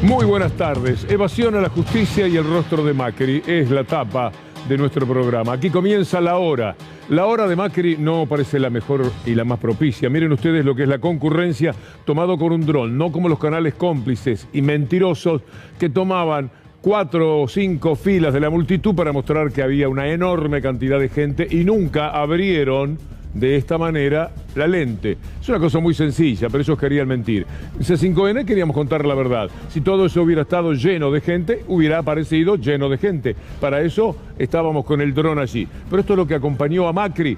Muy buenas tardes. Evasión a la justicia y el rostro de Macri es la tapa de nuestro programa. Aquí comienza la hora. La hora de Macri no parece la mejor y la más propicia. Miren ustedes lo que es la concurrencia tomado con un dron, no como los canales cómplices y mentirosos que tomaban 4 o 5 filas de la multitud para mostrar que había una enorme cantidad de gente y nunca abrieron de esta manera la lente. Es una cosa muy sencilla, pero ellos querían mentir. En C5N queríamos contar la verdad. Si todo eso hubiera estado lleno de gente, hubiera aparecido lleno de gente. Para eso estábamos con el dron allí. Pero esto es lo que acompañó a Macri.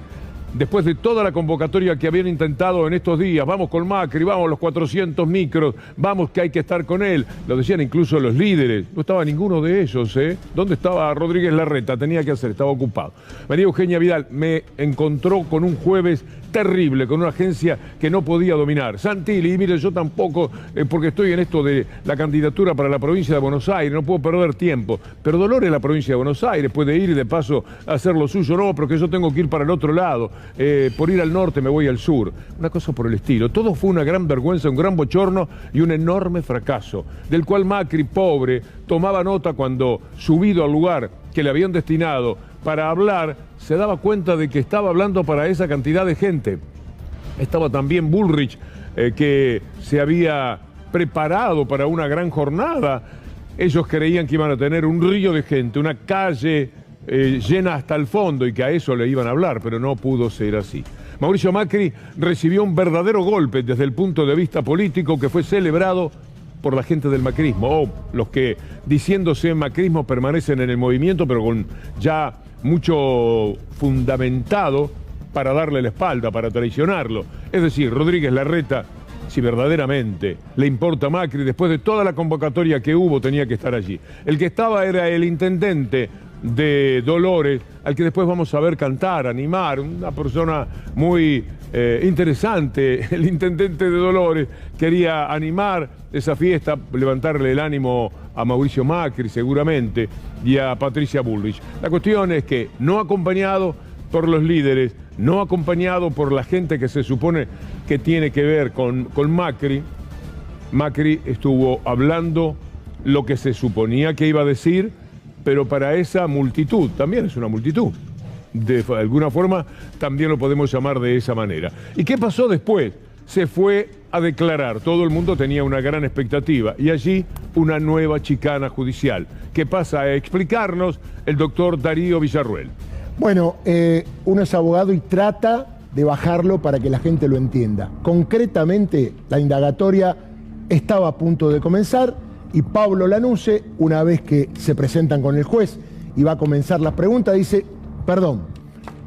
Después de toda la convocatoria que habían intentado en estos días, vamos con Macri, vamos los 400 micros, vamos que hay que estar con él. Lo decían incluso los líderes, no estaba ninguno de ellos, ¿eh? ¿Dónde estaba Rodríguez Larreta? Tenía que hacer, estaba ocupado. María Eugenia Vidal me encontró con un jueves terrible, con una agencia que no podía dominar. Santilli, y mire, yo tampoco, porque estoy en esto de la candidatura para la provincia de Buenos Aires, no puedo perder tiempo. Pero Dolores es la provincia de Buenos Aires, puede ir y de paso hacer lo suyo. No, porque yo tengo que ir para el otro lado. Por ir al norte me voy al sur. Una cosa por el estilo. Todo fue una gran vergüenza, un gran bochorno y un enorme fracaso, del cual Macri, pobre, tomaba nota cuando, subido al lugar que le habían destinado para hablar, se daba cuenta de que estaba hablando para esa cantidad de gente. Estaba también Bullrich, que se había preparado para una gran jornada. Ellos creían que iban a tener un río de gente, una calle llena hasta el fondo y que a eso le iban a hablar, pero no pudo ser así. Mauricio Macri recibió un verdadero golpe desde el punto de vista político que fue celebrado por la gente del macrismo, o los que diciéndose macrismo permanecen en el movimiento, pero con ya mucho fundamentado para darle la espalda, para traicionarlo. Es decir, Rodríguez Larreta, si verdaderamente le importa a Macri, después de toda la convocatoria que hubo, tenía que estar allí. El que estaba era el intendente de Dolores, al que después vamos a ver cantar, animar, una persona muy interesante. El intendente de Dolores quería animar esa fiesta, levantarle el ánimo a Mauricio Macri seguramente y a Patricia Bullrich. La cuestión es que no acompañado por los líderes, no acompañado por la gente que se supone que tiene que ver con Macri, Macri estuvo hablando lo que se suponía que iba a decir, pero para esa multitud, también es una multitud. De alguna forma también lo podemos llamar de esa manera. ¿Y qué pasó después? Se fue a declarar, todo el mundo tenía una gran expectativa y allí una nueva chicana judicial que pasa a explicarnos el doctor Darío Villarruel. Bueno, uno es abogado y trata de bajarlo para que la gente lo entienda. Concretamente, la indagatoria estaba a punto de comenzar y Pablo Lanuse, una vez que se presentan con el juez y va a comenzar la pregunta, dice: perdón,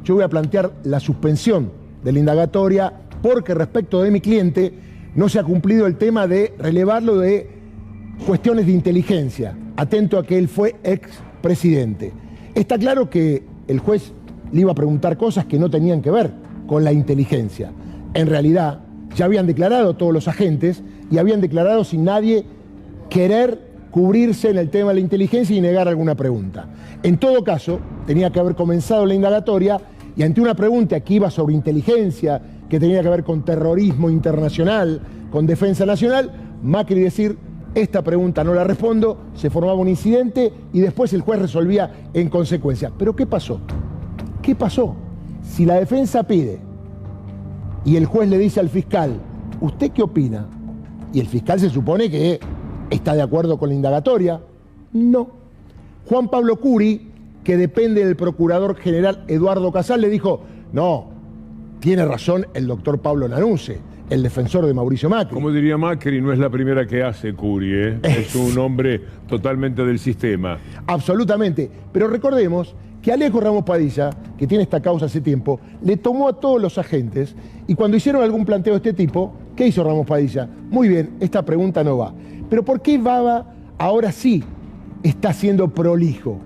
yo voy a plantear la suspensión de la indagatoria porque respecto de mi cliente no se ha cumplido el tema de relevarlo de cuestiones de inteligencia, atento a que él fue expresidente. Está claro que el juez le iba a preguntar cosas que no tenían que ver con la inteligencia. En realidad, ya habían declarado todos los agentes y habían declarado sin nadie querer cubrirse en el tema de la inteligencia y negar alguna pregunta. En todo caso, tenía que haber comenzado la indagatoria y ante una pregunta que iba sobre inteligencia, que tenía que ver con terrorismo internacional, con defensa nacional, Macri decir: esta pregunta no la respondo, se formaba un incidente y después el juez resolvía en consecuencia. ¿Pero qué pasó? ¿Qué pasó? Si la defensa pide y el juez le dice al fiscal: ¿usted qué opina? Y el fiscal se supone que está de acuerdo con la indagatoria. No. Juan Pablo Curi, que depende del procurador general Eduardo Casal, le dijo: no, tiene razón el doctor Pablo Lanuse, el defensor de Mauricio Macri. Como diría Macri, no es la primera que hace Curi, ¿eh? Es un hombre totalmente del sistema. Absolutamente. Pero recordemos que Alejo Ramos Padilla, que tiene esta causa hace tiempo, le tomó a todos los agentes y cuando hicieron algún planteo de este tipo, ¿qué hizo Ramos Padilla? Muy bien, esta pregunta no va. Pero ¿por qué Baba ahora sí está siendo prolijo?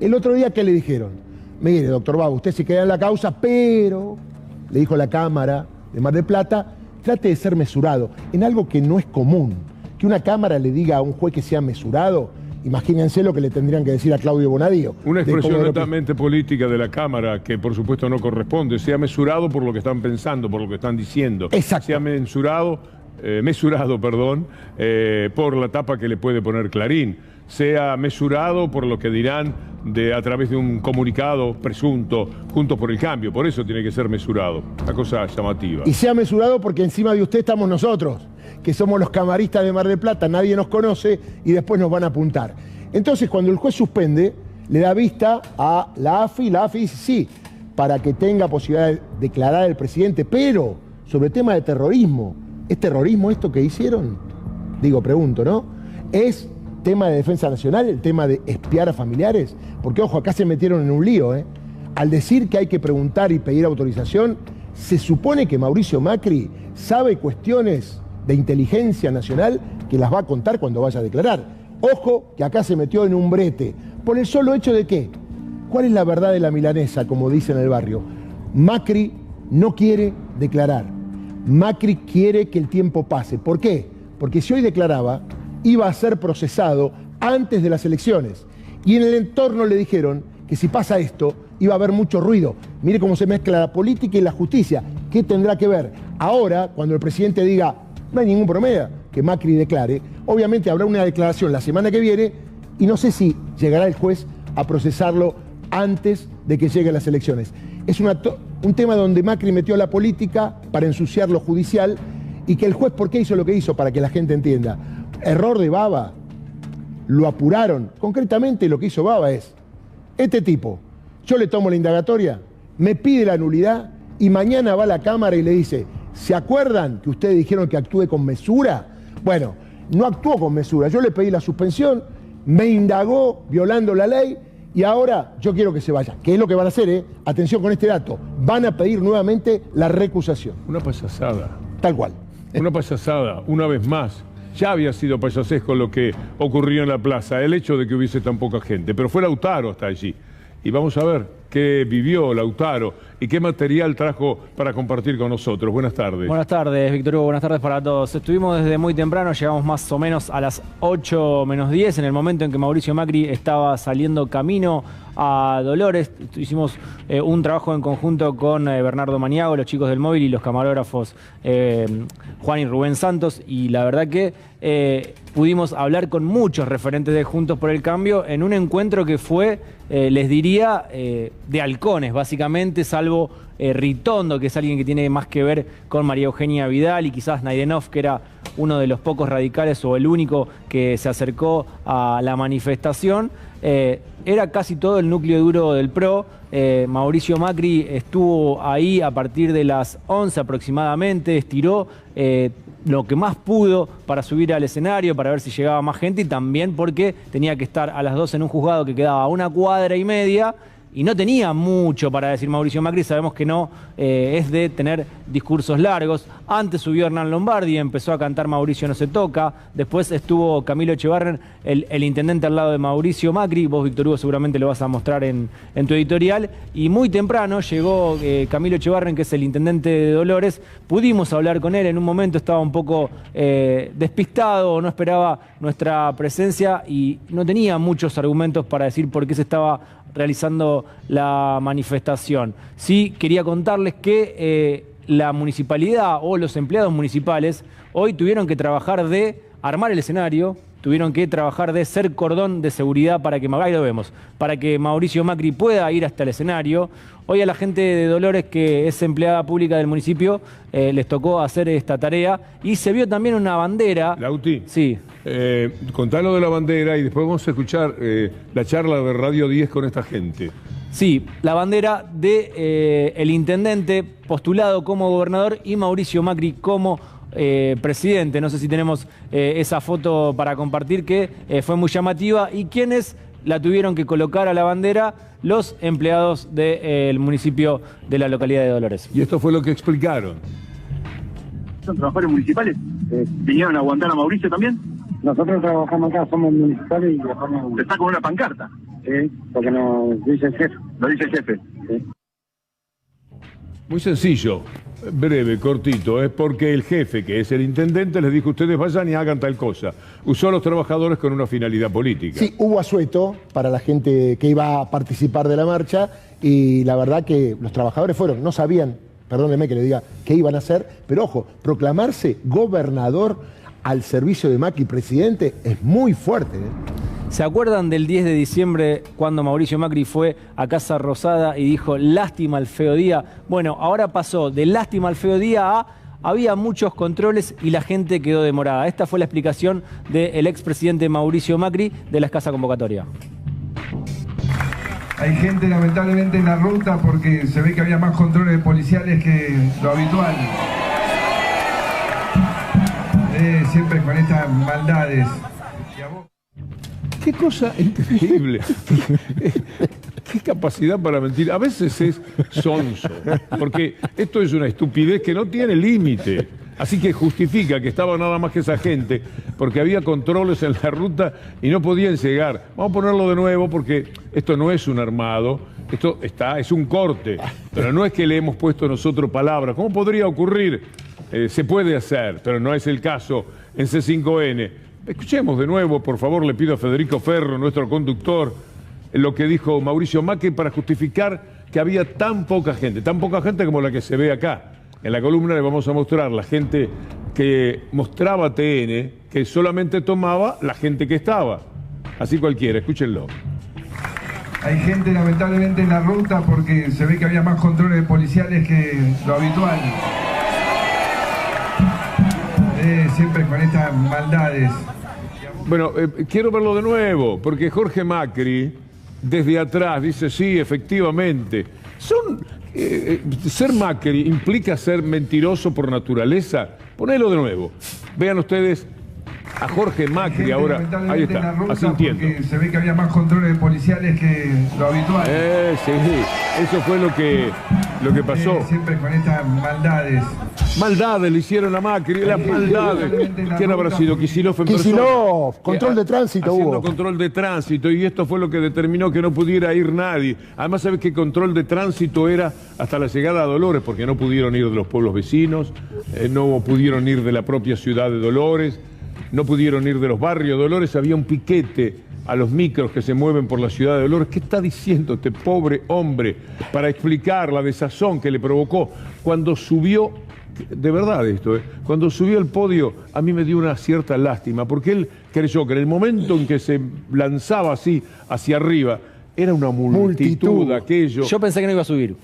El otro día, ¿qué le dijeron? Mire, doctor Baba, usted se queda en la causa, pero, le dijo la Cámara de Mar del Plata, trate de ser mesurado en algo que no es común. Que una Cámara le diga a un juez que sea mesurado, imagínense lo que le tendrían que decir a Claudio Bonadío. Una expresión netamente política de la Cámara que por supuesto no corresponde. Sea mesurado por lo que están pensando, por lo que están diciendo. Exacto. Sea mesurado mesurado, perdón, por la tapa que le puede poner Clarín, sea mesurado por lo que dirán a través de un comunicado presunto, Juntos por el Cambio. Por eso tiene que ser mesurado. Una cosa llamativa. Y sea mesurado porque encima de usted estamos nosotros, que somos los camaristas de Mar del Plata, nadie nos conoce y después nos van a apuntar. Entonces, cuando el juez suspende, le da vista a la AFI, la AFI dice sí, para que tenga posibilidad de declarar el presidente, pero sobre el tema de terrorismo, ¿es terrorismo esto que hicieron? Digo, pregunto, ¿no? ¿Es tema de defensa nacional, el tema de espiar a familiares? Porque, ojo, acá se metieron en un lío, ¿eh? Al decir que hay que preguntar y pedir autorización, se supone que Mauricio Macri sabe cuestiones de inteligencia nacional que las va a contar cuando vaya a declarar. Ojo, que acá se metió en un brete. ¿Por el solo hecho de qué? ¿Cuál es la verdad de la milanesa, como dicen en el barrio? Macri no quiere declarar. Macri quiere que el tiempo pase. ¿Por qué? Porque si hoy declaraba, iba a ser procesado antes de las elecciones. Y en el entorno le dijeron que si pasa esto, iba a haber mucho ruido. Mire cómo se mezcla la política y la justicia. ¿Qué tendrá que ver? Ahora, cuando el presidente diga, no hay ningún problema que Macri declare, obviamente habrá una declaración la semana que viene y no sé si llegará el juez a procesarlo antes de que lleguen las elecciones. Es un tema donde Macri metió la política para ensuciar lo judicial y que el juez, ¿por qué hizo lo que hizo? Para que la gente entienda. Error de Baba, lo apuraron. Concretamente lo que hizo Baba es, este tipo, yo le tomo la indagatoria, me pide la nulidad y mañana va a la Cámara y le dice, ¿se acuerdan que ustedes dijeron que actúe con mesura? Bueno, no actuó con mesura, yo le pedí la suspensión, me indagó violando la ley y ahora yo quiero que se vaya. ¿Qué es lo que van a hacer, eh? Atención con este dato, van a pedir nuevamente la recusación. Una payasada. Tal cual. Una payasada, una vez más. Ya había sido payasesco lo que ocurrió en la plaza, el hecho de que hubiese tan poca gente, pero fue Lautaro hasta allí. Y vamos a ver qué vivió Lautaro y qué material trajo para compartir con nosotros. Buenas tardes. Buenas tardes, Víctor Hugo. Buenas tardes para todos. Estuvimos desde muy temprano, llegamos más o menos a las 8 menos 10, en el momento en que Mauricio Macri estaba saliendo camino a Dolores. Hicimos un trabajo en conjunto con Bernardo Maniago, los chicos del móvil y los camarógrafos Juan y Rubén Santos, y la verdad que pudimos hablar con muchos referentes de Juntos por el Cambio en un encuentro que fue, les diría, de halcones, básicamente, salvo Ritondo, que es alguien que tiene más que ver con María Eugenia Vidal, y quizás Naidenov, que era uno de los pocos radicales o el único que se acercó a la manifestación. Era casi todo el núcleo duro del PRO. Mauricio Macri estuvo ahí a partir de las 11 aproximadamente, estiró lo que más pudo para subir al escenario, para ver si llegaba más gente, y también porque tenía que estar a las 12 en un juzgado que quedaba a 1,5 cuadras, y no tenía mucho para decir Mauricio Macri. Sabemos que no es de tener discursos largos. Antes subió Hernán Lombardi, empezó a cantar Mauricio no se toca. Después estuvo Camilo Echevarren, el intendente al lado de Mauricio Macri. Vos, Víctor Hugo, seguramente lo vas a mostrar en tu editorial. Y muy temprano llegó Camilo Echevarren, que es el intendente de Dolores. Pudimos hablar con él. En un momento estaba un poco despistado, no esperaba nuestra presencia y no tenía muchos argumentos para decir por qué se estaba realizando la manifestación. Sí, quería contarles que la municipalidad o los empleados municipales hoy tuvieron que trabajar de armar el escenario, tuvieron que trabajar de ser cordón de seguridad para que, ahí lo vemos, para que Mauricio Macri pueda ir hasta el escenario. Hoy a la gente de Dolores, que es empleada pública del municipio, les tocó hacer esta tarea y se vio también una bandera. Lauti, sí. Contalo de la bandera y después vamos a escuchar la charla de Radio 10 con esta gente. Sí, la bandera de el intendente postulado como gobernador y Mauricio Macri como presidente. No sé si tenemos esa foto para compartir, que fue muy llamativa. ¿Y quiénes la tuvieron que colocar a la bandera? Los empleados del municipio de la localidad de Dolores. Y esto fue lo que explicaron. ¿Son trabajadores municipales? ¿Vinieron a aguantar a Mauricio también? Nosotros trabajamos acá, somos municipales y trabajamos... ¿Está con una pancarta? Sí, porque nos dice el jefe. Lo dice el jefe. Sí. Muy sencillo, breve, cortito. Es porque el jefe, que es el intendente, les dijo: ustedes vayan y hagan tal cosa. Usó a los trabajadores con una finalidad política. Sí, hubo asueto para la gente que iba a participar de la marcha y la verdad que los trabajadores fueron, no sabían perdóneme que le diga qué iban a hacer, pero ojo, proclamarse gobernador al servicio de Macri presidente es muy fuerte. ¿Se acuerdan del 10 de diciembre cuando Mauricio Macri fue a Casa Rosada y dijo lástima al feo día? Bueno, ahora pasó de lástima al feo día a había muchos controles y la gente quedó demorada. Esta fue la explicación del expresidente Mauricio Macri de la escasa convocatoria. Hay gente lamentablemente en la ruta porque se ve que había más controles policiales que lo habitual. Siempre con estas maldades. Qué cosa increíble. Qué capacidad para mentir. A veces es sonso, porque esto es una estupidez que no tiene límite. Así que justifica que estaba nada más que esa gente, porque había controles en la ruta y no podían llegar. Vamos a ponerlo de nuevo porque esto no es un armado, esto es un corte, pero no es que le hemos puesto nosotros palabras. ¿Cómo podría ocurrir? Se puede hacer, pero no es el caso en C5N. Escuchemos de nuevo, por favor, le pido a Federico Ferro, nuestro conductor, lo que dijo Mauricio Macri para justificar que había tan poca gente como la que se ve acá. En la columna le vamos a mostrar la gente que mostraba TN, que solamente tomaba la gente que estaba. Así cualquiera, escúchenlo. Hay gente lamentablemente en la ruta porque se ve que había más controles policiales que lo habitual. Siempre con estas maldades. Bueno, quiero verlo de nuevo, porque Jorge Macri, desde atrás, dice, sí, efectivamente. Ser Macri implica ser mentiroso por naturaleza. Ponelo de nuevo. Vean ustedes a Jorge Macri ahora. Ahí está, asintiendo. Se ve que había más controles policiales que lo habitual. Sí, eso fue lo que pasó. Siempre con estas maldades. Maldades le hicieron a Macri, las maldades. ¿Quién habrá sido? Kicillof en persona. Kicillof, control de tránsito haciendo hubo. Control de tránsito, y esto fue lo que determinó que no pudiera ir nadie. Además, ¿sabes qué control de tránsito era hasta la llegada a Dolores? Porque no pudieron ir de los pueblos vecinos, no pudieron ir de la propia ciudad de Dolores, no pudieron ir de los barrios de Dolores. Había un piquete a los micros que se mueven por la ciudad de Dolores. ¿Qué está diciendo este pobre hombre para explicar la desazón que le provocó cuando subió? De verdad esto, cuando subió al podio a mí me dio una cierta lástima, porque él creyó que en el momento en que se lanzaba así hacia arriba, era una multitud aquello. Yo pensé que no iba a subir,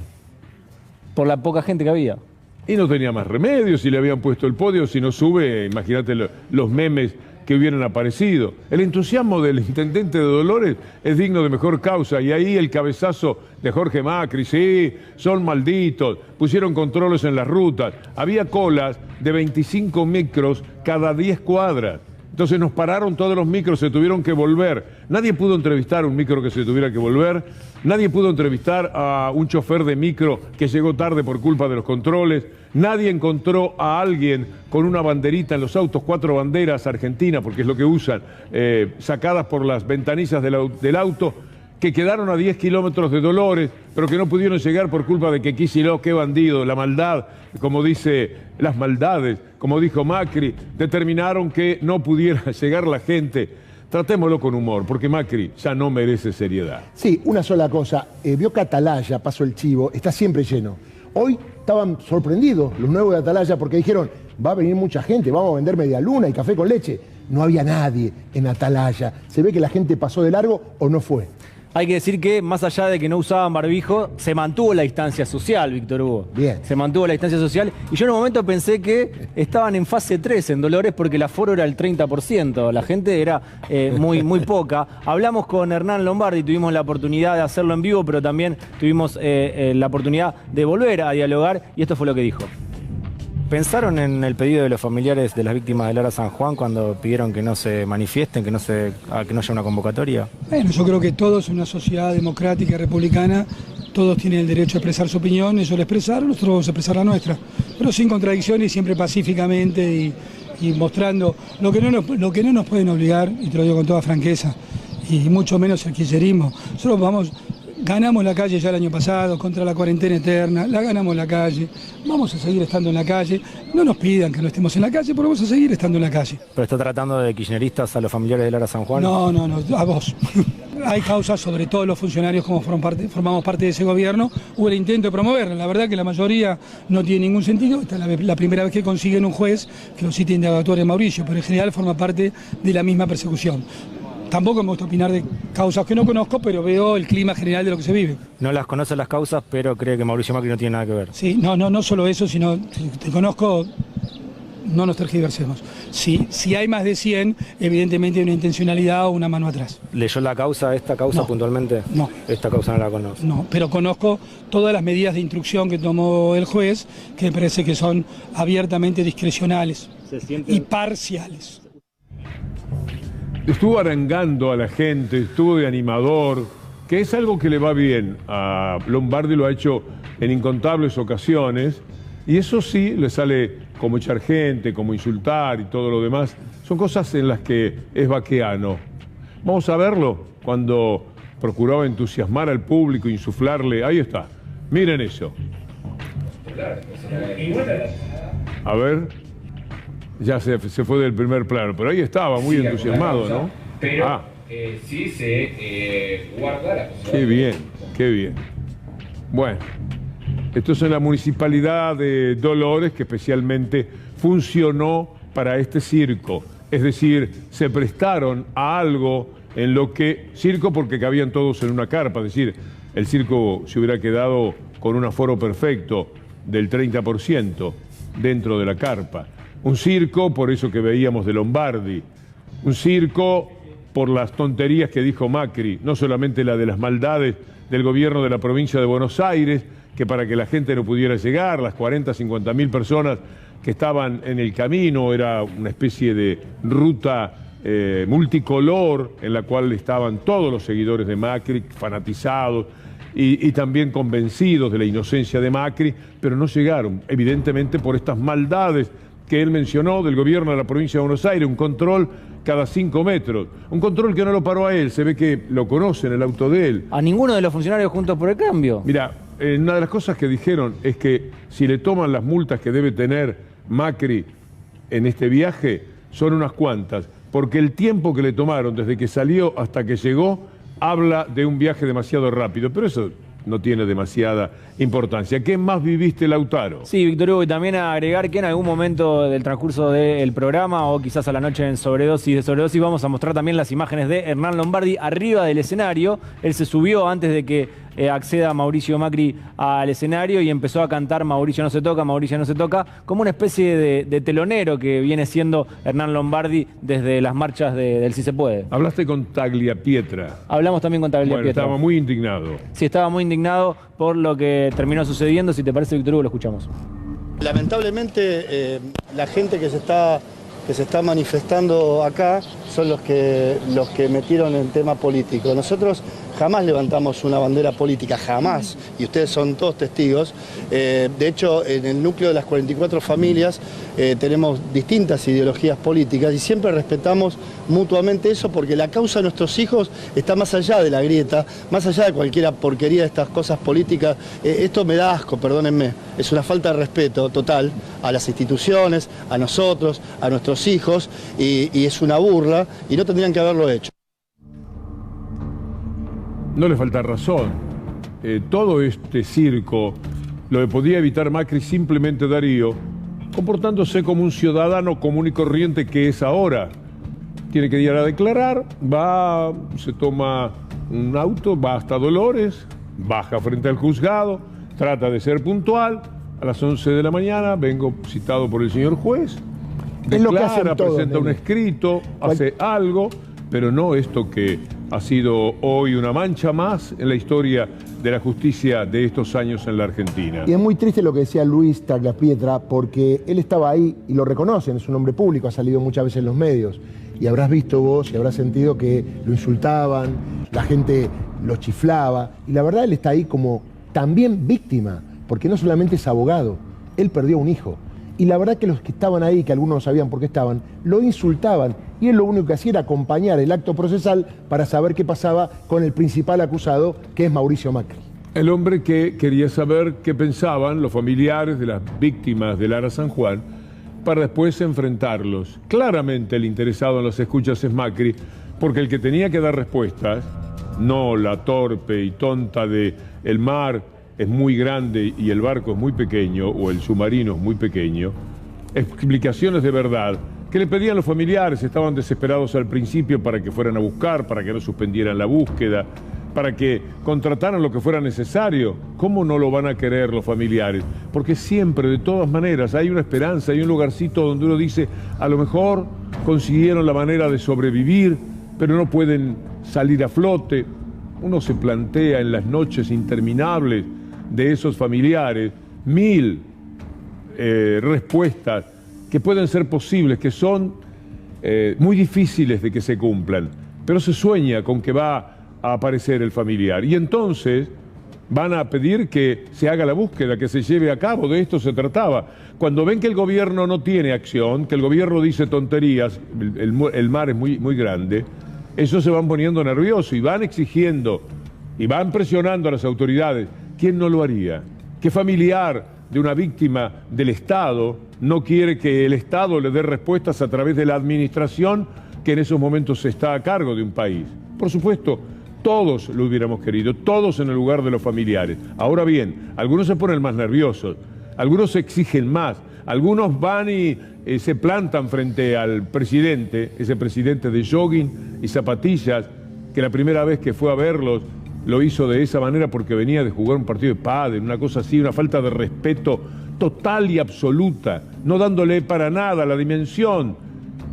por la poca gente que había. Y no tenía más remedio si le habían puesto el podio. Si no sube, imagínate los memes que hubieran aparecido. El entusiasmo del intendente de Dolores es digno de mejor causa, y ahí el cabezazo de Jorge Macri, sí, son malditos, pusieron controles en las rutas, había colas de 25 micros cada 10 cuadras. Entonces nos pararon todos los micros, se tuvieron que volver. Nadie pudo entrevistar a un micro que se tuviera que volver, nadie pudo entrevistar a un chofer de micro que llegó tarde por culpa de los controles, nadie encontró a alguien con una banderita en los autos, 4 banderas argentinas, porque es lo que usan, sacadas por las ventanillas del auto, que quedaron a 10 kilómetros de Dolores, pero que no pudieron llegar por culpa de que Kicillof, qué bandido, la maldad, como dice, las maldades, como dijo Macri, determinaron que no pudiera llegar la gente. Tratémoslo con humor, porque Macri ya no merece seriedad. Sí, una sola cosa. Vio que Atalaya, pasó el chivo, está siempre lleno. Hoy estaban sorprendidos los nuevos de Atalaya porque dijeron, va a venir mucha gente, vamos a vender media luna y café con leche. No había nadie en Atalaya. Se ve que la gente pasó de largo o no fue. Hay que decir que, más allá de que no usaban barbijo, se mantuvo la distancia social, Víctor Hugo. Bien. Se mantuvo la distancia social. Y yo en un momento pensé que estaban en fase 3 en Dolores porque el aforo era el 30%. La gente era muy poca. Hablamos con Hernán Lombardi, tuvimos la oportunidad de hacerlo en vivo, pero también tuvimos la oportunidad de volver a dialogar. Y esto fue lo que dijo. ¿Pensaron en el pedido de los familiares de las víctimas de Lara San Juan cuando pidieron que no se manifiesten, que no haya una convocatoria? Bueno, yo creo que todos en una sociedad democrática y republicana, todos tienen el derecho a expresar su opinión, ellos la expresaron, nosotros vamos a expresar la nuestra, pero sin contradicciones y siempre pacíficamente y mostrando lo que no nos pueden obligar, y te lo digo con toda franqueza, y mucho menos el kirchnerismo. Nosotros ganamos la calle ya el año pasado contra la cuarentena eterna, la ganamos la calle, vamos a seguir estando en la calle, no nos pidan que no estemos en la calle, pero vamos a seguir estando en la calle. ¿Pero está tratando de kirchneristas a los familiares de Lara San Juan? No, a vos. hay causas sobre todos los funcionarios como formamos parte de ese gobierno. Hubo el intento de promoverla. La verdad que la mayoría no tiene ningún sentido. Esta es la primera vez que consiguen un juez que lo cite indagatorio Mauricio, pero en general forma parte de la misma persecución. Tampoco me gusta opinar de causas que no conozco, pero veo el clima general de lo que se vive. No las conoce las causas, pero cree que Mauricio Macri no tiene nada que ver. Sí, no solo eso, sino te conozco, no nos tergiversemos. Si hay más de 100, evidentemente hay una intencionalidad o una mano atrás. ¿Leyó la causa, esta causa puntualmente? No. Esta causa no la conozco. No, pero conozco todas las medidas de instrucción que tomó el juez, que me parece que son abiertamente discrecionales y parciales. Estuvo arengando a la gente, estuvo de animador, que es algo que le va bien. A Lombardi lo ha hecho en incontables ocasiones, y eso sí le sale como echar gente, como insultar y todo lo demás. Son cosas en las que es vaqueano. Vamos a verlo cuando procuraba entusiasmar al público, insuflarle. Ahí está, miren eso. A ver. Ya se fue del primer plano, pero ahí estaba muy entusiasmado, ¿no? Pero sí se guarda la posibilidad. Qué bien, qué bien. Bueno, esto es en la municipalidad de Dolores, que especialmente funcionó para este circo. Es decir, se prestaron a algo en lo que... Circo porque cabían todos en una carpa, es decir, el circo se hubiera quedado con un aforo perfecto del 30% dentro de la carpa. Un circo por eso que veíamos de Lombardi, un circo por las tonterías que dijo Macri, no solamente la de las maldades del gobierno de la provincia de Buenos Aires, que para que la gente no pudiera llegar, las 40, 50 mil personas que estaban en el camino, era una especie de ruta multicolor en la cual estaban todos los seguidores de Macri, fanatizados y también convencidos de la inocencia de Macri, pero no llegaron, evidentemente por estas maldades que él mencionó del gobierno de la provincia de Buenos Aires, un control cada 5 metros, un control que no lo paró a él, se ve que lo conocen, el auto de él. ¿A ninguno de los funcionarios Juntos por el Cambio? Mira, una de las cosas que dijeron es que si le toman las multas que debe tener Macri en este viaje, son unas cuantas, porque el tiempo que le tomaron desde que salió hasta que llegó, habla de un viaje demasiado rápido, pero eso no tiene demasiada importancia. ¿Qué más viviste, Lautaro? Sí, Víctor Hugo, y también agregar que en algún momento del transcurso del programa o quizás a la noche en Sobredosis de Sobredosis vamos a mostrar también las imágenes de Hernán Lombardi arriba del escenario. Él se subió antes de que acceda Mauricio Macri al escenario y empezó a cantar Mauricio no se toca, Mauricio no se toca, como una especie de telonero que viene siendo Hernán Lombardi desde las marchas del Si Se Puede. Hablaste con Tagliapietra. Hablamos también con Tagliapietra. Estaba muy indignado. Sí, estaba muy indignado por lo que terminó sucediendo. Si te parece, Víctor Hugo, lo escuchamos. Lamentablemente, la gente que se está manifestando acá son los que metieron el tema político. Nosotros jamás levantamos una bandera política, jamás, y ustedes son todos testigos. De hecho, en el núcleo de las 44 familias tenemos distintas ideologías políticas y siempre respetamos mutuamente eso porque la causa de nuestros hijos está más allá de la grieta, más allá de cualquier porquería de estas cosas políticas. Esto me da asco, perdónenme, es una falta de respeto total a las instituciones, a nosotros, a nuestros hijos, y es una burla y no tendrían que haberlo hecho. No le falta razón. Todo este circo lo podía evitar Macri simplemente, Darío, comportándose como un ciudadano común y corriente que es ahora. Tiene que ir a declarar, va, se toma un auto, va hasta Dolores, baja frente al juzgado, trata de ser puntual, a las 11 de la mañana vengo citado por el señor juez, declara, presenta un escrito, hace algo, pero no esto que ha sido hoy una mancha más en la historia de la justicia de estos años en la Argentina. Y es muy triste lo que decía Luis Tagliapietra, porque él estaba ahí y lo reconocen, es un hombre público, ha salido muchas veces en los medios. Y habrás visto vos y habrás sentido que lo insultaban, la gente lo chiflaba. Y la verdad él está ahí como también víctima, porque no solamente es abogado, él perdió un hijo. Y la verdad que los que estaban ahí, que algunos no sabían por qué estaban, lo insultaban. Y él lo único que hacía era acompañar el acto procesal para saber qué pasaba con el principal acusado, que es Mauricio Macri. El hombre que quería saber qué pensaban los familiares de las víctimas del Ara San Juan para después enfrentarlos. Claramente el interesado en las escuchas es Macri, porque el que tenía que dar respuestas no la torpe y tonta de el mar es muy grande y el barco es muy pequeño, o el submarino es muy pequeño. Explicaciones de verdad que le pedían los familiares, estaban desesperados al principio para que fueran a buscar, para que no suspendieran la búsqueda, para que contrataran lo que fuera necesario. ¿Cómo no lo van a querer los familiares? Porque siempre, de todas maneras, hay una esperanza, hay un lugarcito donde uno dice, a lo mejor consiguieron la manera de sobrevivir, pero no pueden salir a flote. Uno se plantea en las noches interminables de esos familiares 1000 respuestas que pueden ser posibles, que son muy difíciles de que se cumplan, pero se sueña con que va a aparecer el familiar. Y entonces van a pedir que se haga la búsqueda, que se lleve a cabo. De esto se trataba. Cuando ven que el gobierno no tiene acción, que el gobierno dice tonterías, el mar es muy grande, ellos se van poniendo nerviosos y van exigiendo y van presionando a las autoridades. ¿Quién no lo haría? ¿Qué familiar de una víctima del Estado no quiere que el Estado le dé respuestas a través de la administración que en esos momentos está a cargo de un país? Por supuesto, todos lo hubiéramos querido, todos en el lugar de los familiares. Ahora bien, algunos se ponen más nerviosos, algunos exigen más, algunos van y se plantan frente al presidente, ese presidente de jogging y zapatillas, que la primera vez que fue a verlos lo hizo de esa manera porque venía de jugar un partido de pádel, una cosa así, una falta de respeto total y absoluta, no dándole para nada la dimensión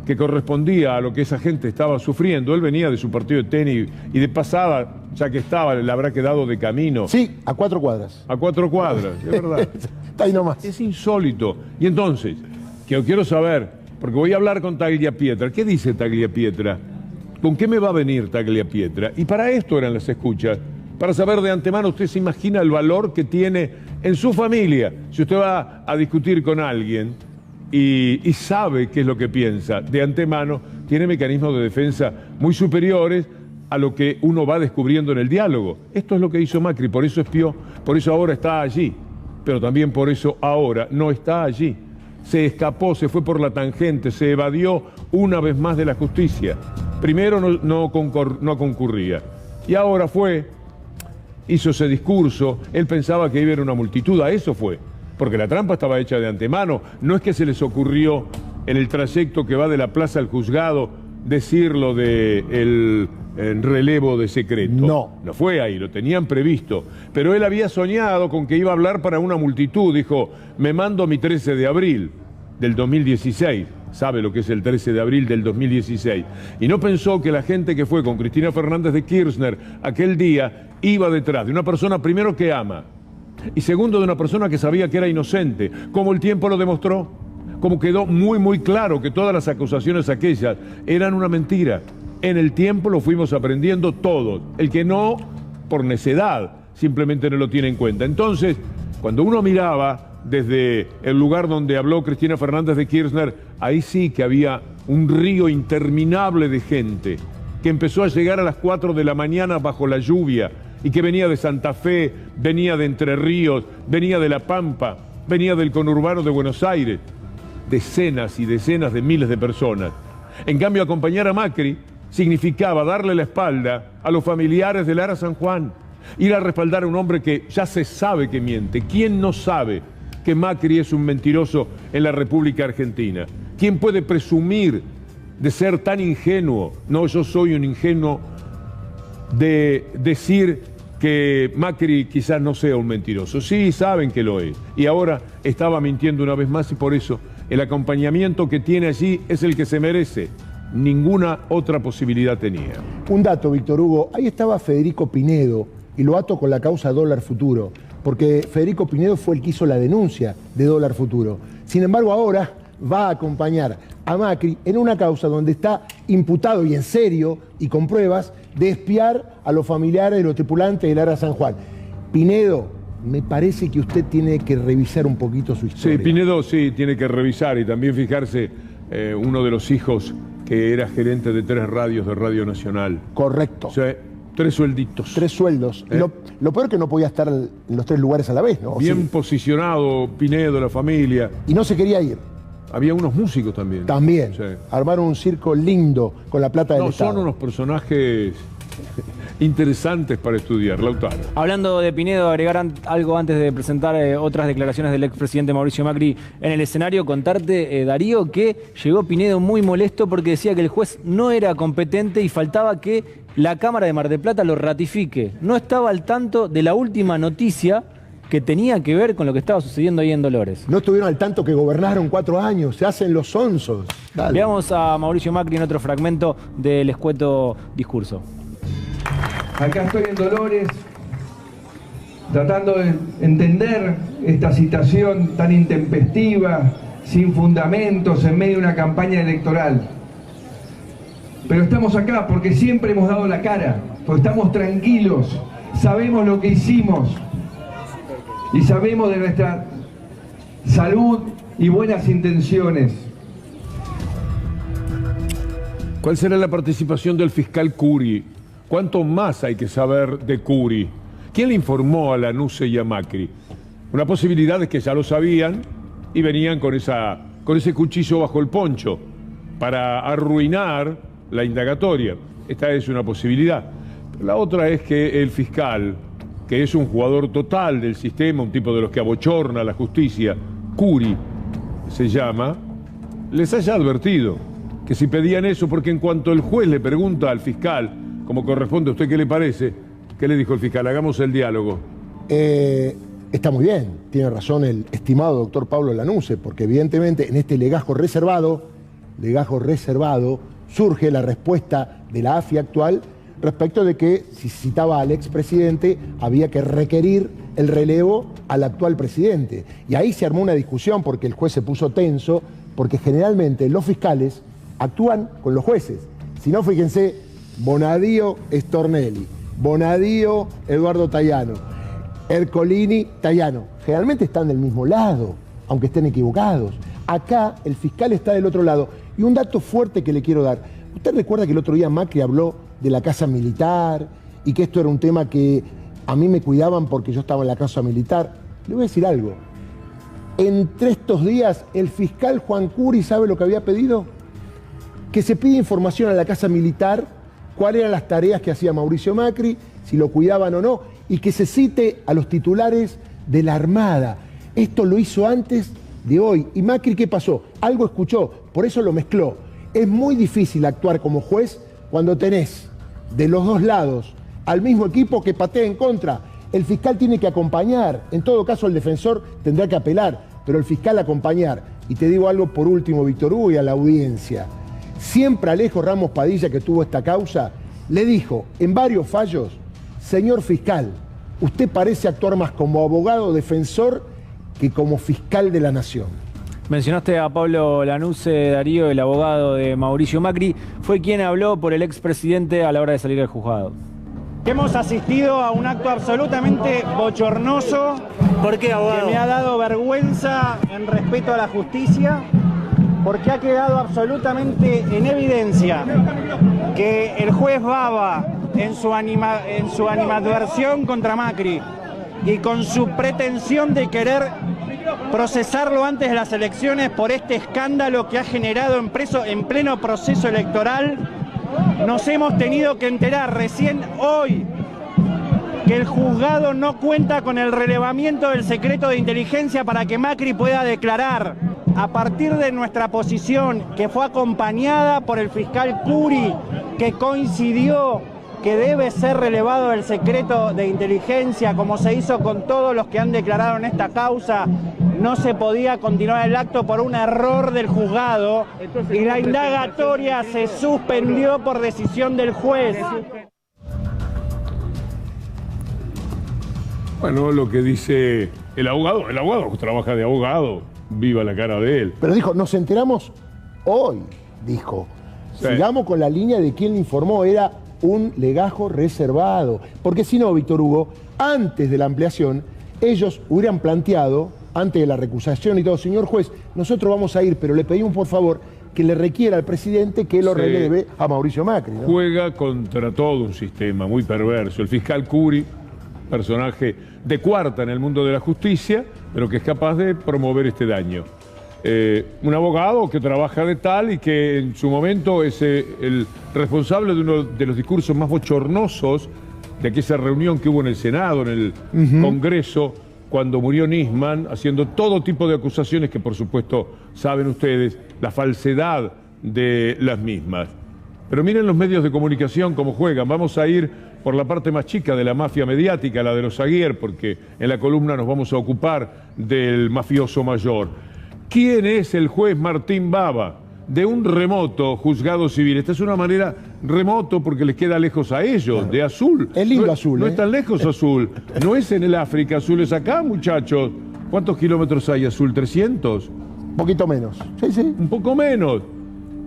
que correspondía a lo que esa gente estaba sufriendo. Él venía de su partido de tenis y de pasada, ya que estaba, le habrá quedado de camino. Sí, a 4 cuadras. A 4 cuadras, es verdad. Está ahí nomás. Es insólito. Y entonces, que quiero saber, porque voy a hablar con Tagliapietra. ¿Qué dice Tagliapietra? ¿Con qué me va a venir Tagliapietra? Y para esto eran las escuchas, para saber de antemano, usted se imagina el valor que tiene en su familia. Si usted va a discutir con alguien y sabe qué es lo que piensa de antemano, tiene mecanismos de defensa muy superiores a lo que uno va descubriendo en el diálogo. Esto es lo que hizo Macri, por eso espió, por eso ahora está allí, pero también por eso ahora no está allí. Se escapó, se fue por la tangente, se evadió una vez más de la justicia. Primero no concurría y ahora fue, hizo ese discurso, él pensaba que iba a haber una multitud, a eso fue, porque la trampa estaba hecha de antemano. No es que se les ocurrió en el trayecto que va de la plaza al juzgado decirlo de el relevo de secreto. No fue ahí, lo tenían previsto. Pero él había soñado con que iba a hablar para una multitud. Dijo, me mando mi 13 de abril del 2016. Sabe lo que es el 13 de abril del 2016. Y no pensó que la gente que fue con Cristina Fernández de Kirchner aquel día iba detrás de una persona, primero, que ama, y segundo, de una persona que sabía que era inocente, como el tiempo lo demostró, como quedó muy claro que todas las acusaciones aquellas eran una mentira. En el tiempo lo fuimos aprendiendo todos. El que no, por necedad, simplemente no lo tiene en cuenta. Entonces, cuando uno miraba desde el lugar donde habló Cristina Fernández de Kirchner, ahí sí que había un río interminable de gente que empezó a llegar a las 4 de la mañana bajo la lluvia y que venía de Santa Fe, venía de Entre Ríos, venía de La Pampa, venía del conurbano de Buenos Aires. Decenas y decenas de miles de personas. En cambio, acompañar a Macri significaba darle la espalda a los familiares de Lara San Juan, ir a respaldar a un hombre que ya se sabe que miente. ¿Quién no sabe que Macri es un mentiroso en la República Argentina? ¿Quién puede presumir de ser tan ingenuo? No, yo soy un ingenuo de decir que Macri quizás no sea un mentiroso. Sí, saben que lo es. Y ahora estaba mintiendo una vez más y por eso el acompañamiento que tiene allí es el que se merece. Ninguna otra posibilidad tenía. Un dato, Víctor Hugo. Ahí estaba Federico Pinedo y lo ato con la causa Dólar Futuro, porque Federico Pinedo fue el que hizo la denuncia de Dólar Futuro. Sin embargo, ahora va a acompañar a Macri en una causa donde está imputado, y en serio, y con pruebas, de espiar a los familiares de los tripulantes de Lara San Juan. Pinedo, me parece que usted tiene que revisar un poquito su historia. Sí, Pinedo sí tiene que revisar y también fijarse uno de los hijos que era gerente de 3 radios de Radio Nacional. Correcto. Sí, 3 suelditos. 3 sueldos. Lo peor es que no podía estar en los 3 lugares a la vez, ¿no? Bien posicionado, Pinedo, la familia. Y no se quería ir. Había unos músicos también. También. Sí. Armaron un circo lindo con la plata del Estado. Son unos personajes interesantes para estudiar. Lautaro. Hablando de Pinedo, agregar algo antes de presentar otras declaraciones del expresidente Mauricio Macri en el escenario, contarte, Darío, que llegó Pinedo muy molesto porque decía que el juez no era competente y faltaba que la Cámara de Mar del Plata lo ratifique. No estaba al tanto de la última noticia que tenía que ver con lo que estaba sucediendo ahí en Dolores. No estuvieron al tanto que gobernaron 4 años, se hacen los sonsos. Dale. Veamos a Mauricio Macri en otro fragmento del escueto discurso. Acá estoy en Dolores, tratando de entender esta situación tan intempestiva, sin fundamentos, en medio de una campaña electoral. Pero estamos acá porque siempre hemos dado la cara, porque estamos tranquilos, sabemos lo que hicimos y sabemos de nuestra salud y buenas intenciones. ¿Cuál será la participación del fiscal Curi? ¿Cuánto más hay que saber de Curi? ¿Quién le informó a Lanusse y a Macri? Una posibilidad es que ya lo sabían y venían con ese cuchillo bajo el poncho para arruinar la indagatoria. Esta es una posibilidad. Pero la otra es que el fiscal, que es un jugador total del sistema, un tipo de los que abochorna a la justicia, Curi se llama, les haya advertido que si pedían eso, porque en cuanto el juez le pregunta al fiscal, como corresponde a usted, ¿qué le parece? ¿Qué le dijo el fiscal? Hagamos el diálogo. Está muy bien, tiene razón el estimado doctor Pablo Lanusse, porque evidentemente en este legajo reservado, surge la respuesta de la AFI actual respecto de que si citaba al expresidente había que requerir el relevo al actual presidente. Y ahí se armó una discusión porque el juez se puso tenso, porque generalmente los fiscales actúan con los jueces. Si no, fíjense, Bonadío Stornelli, Bonadío Eduardo Tayano, Ercolini Tayano, generalmente están del mismo lado, aunque estén equivocados. Acá el fiscal está del otro lado. Y un dato fuerte que le quiero dar. ¿Usted recuerda que el otro día Macri habló de la casa militar y que esto era un tema que a mí me cuidaban porque yo estaba en la casa militar? Le voy a decir algo. Entre estos días, el fiscal Juan Curi, ¿sabe lo que había pedido? Que se pida información a la casa militar, cuáles eran las tareas que hacía Mauricio Macri, si lo cuidaban o no, y que se cite a los titulares de la Armada. Esto lo hizo antes de hoy. ¿Y Macri qué pasó? Algo escuchó, por eso lo mezcló. Es muy difícil actuar como juez cuando tenés de los dos lados al mismo equipo que patea en contra. El fiscal tiene que acompañar, en todo caso el defensor tendrá que apelar, pero el fiscal acompañar. Y te digo algo por último, Víctor Hugo, y a la audiencia. Siempre Alejo Ramos Padilla, que tuvo esta causa, le dijo en varios fallos: señor fiscal, usted parece actuar más como abogado defensor que como fiscal de la nación. Mencionaste a Pablo Lanusse, Darío, el abogado de Mauricio Macri. Fue quien habló por el expresidente a la hora de salir del juzgado. Hemos asistido a un acto absolutamente bochornoso. ¿Por qué, abogado? Que me ha dado vergüenza en respeto a la justicia, porque ha quedado absolutamente en evidencia que el juez Baba, en su animadversión contra Macri y con su pretensión de querer procesarlo antes de las elecciones por este escándalo que ha generado en pleno proceso electoral, nos hemos tenido que enterar recién hoy que el juzgado no cuenta con el relevamiento del secreto de inteligencia para que Macri pueda declarar. A partir de nuestra posición, que fue acompañada por el fiscal Curi, que coincidió que debe ser relevado el secreto de inteligencia, como se hizo con todos los que han declarado en esta causa, no se podía continuar el acto por un error del juzgado y la indagatoria se suspendió por decisión del juez. Bueno, lo que dice el abogado trabaja de abogado, viva la cara de él. Pero dijo, nos enteramos hoy, dijo. Sí. Sigamos con la línea de quien le informó, era un legajo reservado. Porque si no, Víctor Hugo, antes de la ampliación, ellos hubieran planteado, antes de la recusación y todo, señor juez, nosotros vamos a ir, pero le pedimos por favor que le requiera al presidente que lo releve a Mauricio Macri, ¿no? Juega contra todo un sistema muy perverso. El fiscal Curi, personaje de cuarta en el mundo de la justicia, pero que es capaz de promover este daño. Un abogado que trabaja de tal y que en su momento es el responsable de uno de los discursos más bochornosos de aquella reunión que hubo en el Senado, en el Congreso, cuando murió Nisman, haciendo todo tipo de acusaciones que, por supuesto, saben ustedes, la falsedad de las mismas. Pero miren los medios de comunicación cómo juegan. Vamos a ir por la parte más chica de la mafia mediática, la de los Aguiar, porque en la columna nos vamos a ocupar del mafioso mayor. ¿Quién es el juez Martín Baba? De un remoto juzgado civil. Esta es una manera remoto porque les queda lejos a ellos, claro. De Azul. Es lindo Azul. No es tan lejos Azul. No es en el África, Azul es acá, muchachos. ¿Cuántos kilómetros hay Azul? ¿300? Un poquito menos. Sí, sí. Un poco menos.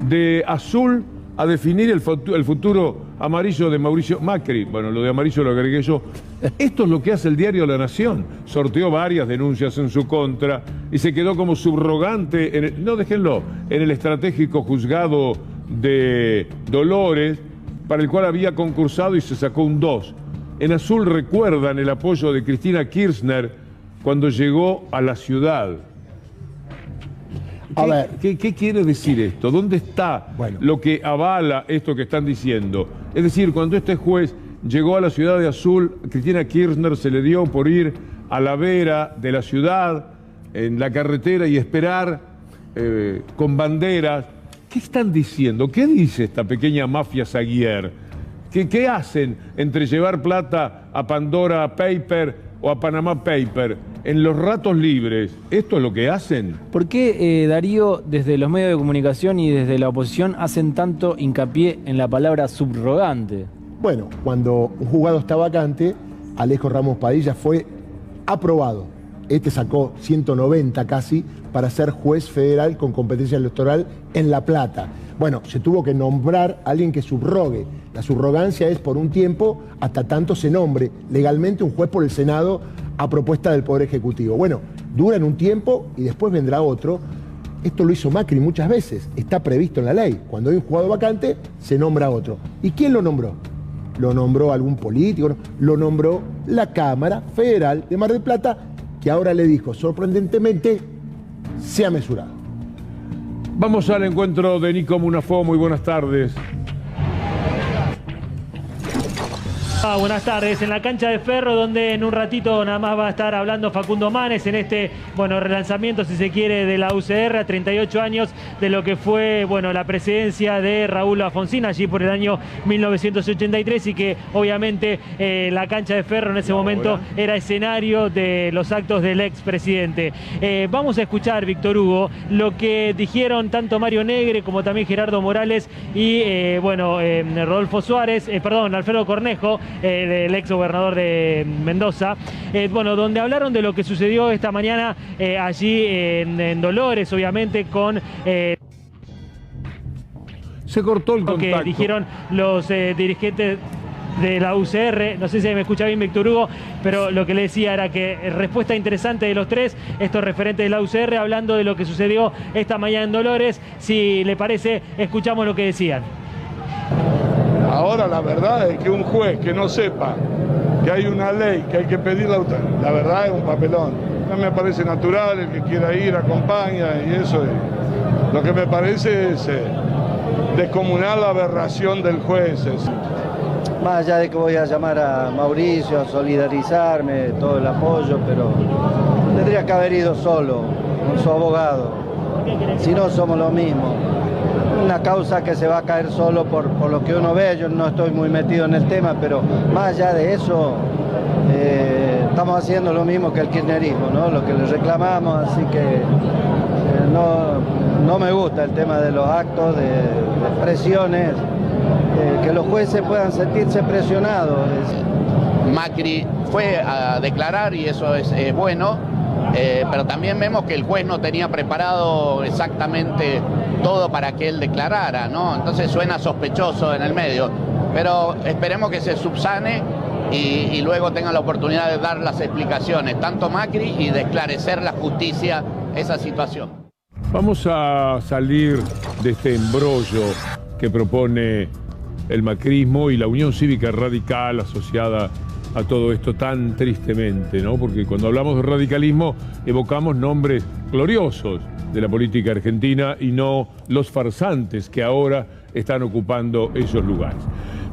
De Azul a definir el futuro amarillo de Mauricio Macri. Bueno, lo de amarillo lo agregué yo. Esto es lo que hace el diario La Nación. Sorteó varias denuncias en su contra y se quedó como subrogante, en el estratégico juzgado de Dolores, para el cual había concursado y se sacó un 2. En Azul recuerdan el apoyo de Cristina Kirchner cuando llegó a la ciudad. ¿Qué quiere decir esto? ¿Dónde está lo que avala esto que están diciendo? Es decir, cuando este juez llegó a la ciudad de Azul, Cristina Kirchner se le dio por ir a la vera de la ciudad, en la carretera, y esperar con banderas. ¿Qué están diciendo? ¿Qué dice esta pequeña mafia Aguiar? ¿Qué hacen entre llevar plata a Pandora Paper o a Panama Paper en los ratos libres? ¿Esto es lo que hacen? ¿Por qué, Darío, desde los medios de comunicación y desde la oposición hacen tanto hincapié en la palabra subrogante? Bueno, cuando un juzgado está vacante, Alejo Ramos Padilla fue aprobado. Este sacó 190 casi para ser juez federal con competencia electoral en La Plata. Bueno, se tuvo que nombrar a alguien que subrogue. La subrogancia es por un tiempo hasta tanto se nombre legalmente un juez por el Senado a propuesta del Poder Ejecutivo. Bueno, duran un tiempo y después vendrá otro. Esto lo hizo Macri muchas veces, está previsto en la ley. Cuando hay un juzgado vacante, se nombra otro. ¿Y quién lo nombró? Lo nombró algún político, lo nombró la Cámara Federal de Mar del Plata, que ahora le dijo, sorprendentemente, sea mesurado. Vamos al encuentro de Nico Munafó. Muy buenas tardes. Buenas tardes, en la cancha de Ferro, donde en un ratito nada más va a estar hablando Facundo Manes en este, relanzamiento, si se quiere, de la UCR a 38 años de lo que fue, la presidencia de Raúl Alfonsín allí por el año 1983, y que obviamente la cancha de Ferro en ese momento era escenario de los actos del expresidente. Vamos a escuchar, Víctor Hugo, lo que dijeron tanto Mario Negre como también Gerardo Morales y, Rodolfo Suárez, Alfredo Cornejo, el ex gobernador de Mendoza, donde hablaron de lo que sucedió esta mañana allí en Dolores, obviamente, con... Se cortó el contacto. Lo que dijeron los dirigentes de la UCR, no sé si me escucha bien Víctor Hugo, pero lo que le decía era que respuesta interesante de los tres, estos referentes de la UCR, hablando de lo que sucedió esta mañana en Dolores. Si le parece, escuchamos lo que decían. Ahora la verdad es que un juez que no sepa que hay una ley, que hay que pedir la verdad es un papelón. No me parece natural, el que quiera ir acompaña y eso. Lo que me parece es descomunal la aberración del juez. Más allá de que voy a llamar a Mauricio, a solidarizarme, todo el apoyo, pero tendría que haber ido solo, con su abogado. Si no, somos lo mismo. Una causa que se va a caer solo por lo que uno ve. Yo no estoy muy metido en el tema, pero más allá de eso, estamos haciendo lo mismo que el kirchnerismo, ¿no? Lo que les reclamamos, así que no me gusta el tema de los actos, de presiones, que los jueces puedan sentirse presionados. Macri fue a declarar y eso es bueno, pero también vemos que el juez no tenía preparado exactamente todo para que él declarara, ¿no? Entonces suena sospechoso en el medio, pero esperemos que se subsane y luego tenga la oportunidad de dar las explicaciones, tanto Macri, y de esclarecer la justicia esa situación. Vamos a salir de este embrollo que propone el macrismo y la Unión Cívica Radical asociada a todo esto tan tristemente, ¿no? Porque cuando hablamos de radicalismo evocamos nombres gloriosos de la política argentina y no los farsantes que ahora están ocupando esos lugares.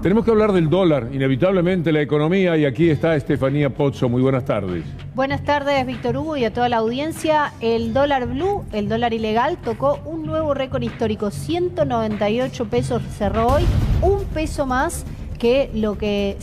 Tenemos que hablar del dólar, inevitablemente la economía, y aquí está Estefanía Pozzo. Muy buenas tardes. Buenas tardes, Víctor Hugo, y a toda la audiencia. El dólar blue, el dólar ilegal, tocó un nuevo récord histórico. 198 pesos cerró hoy, un peso más que lo que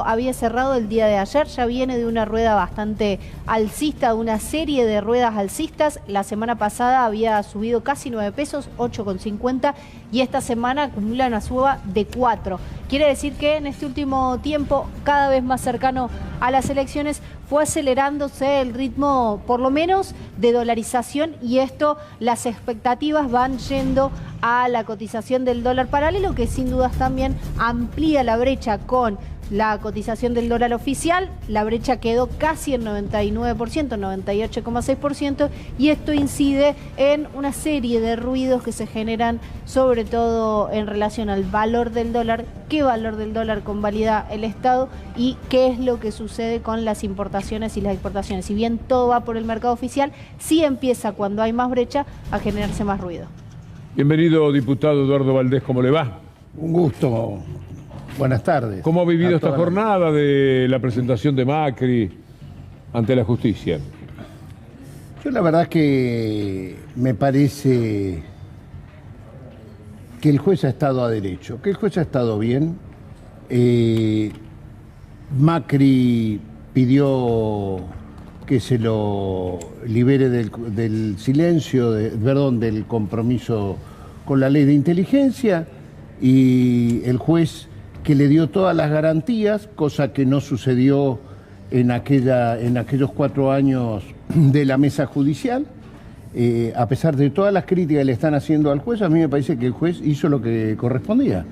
había cerrado el día de ayer. Ya viene de una rueda bastante alcista, de una serie de ruedas alcistas. La semana pasada había subido casi 9 pesos, 8,50, y esta semana acumula una suba de 4. Quiere decir que en este último tiempo, cada vez más cercano a las elecciones, fue acelerándose el ritmo, por lo menos, de dolarización, y esto, las expectativas van yendo a la cotización del dólar paralelo, que sin dudas también amplía la brecha con la cotización del dólar oficial. La brecha quedó casi en 99%, 98,6%, y esto incide en una serie de ruidos que se generan, sobre todo en relación al valor del dólar, qué valor del dólar convalida el Estado y qué es lo que sucede con las importaciones y las exportaciones. Si bien todo va por el mercado oficial, sí empieza, cuando hay más brecha, a generarse más ruido. Bienvenido, diputado Eduardo Valdés, ¿cómo le va? Un gusto. Buenas tardes. ¿Cómo ha vivido esta jornada de la presentación de Macri ante la justicia? Yo la verdad que me parece que el juez ha estado a derecho, que el juez ha estado bien. Macri pidió que se lo libere del silencio, del compromiso con la ley de inteligencia, y el juez que le dio todas las garantías, cosa que no sucedió en aquellos 4 años de la mesa judicial. A pesar de todas las críticas que le están haciendo al juez, a mí me parece que el juez hizo lo que correspondía.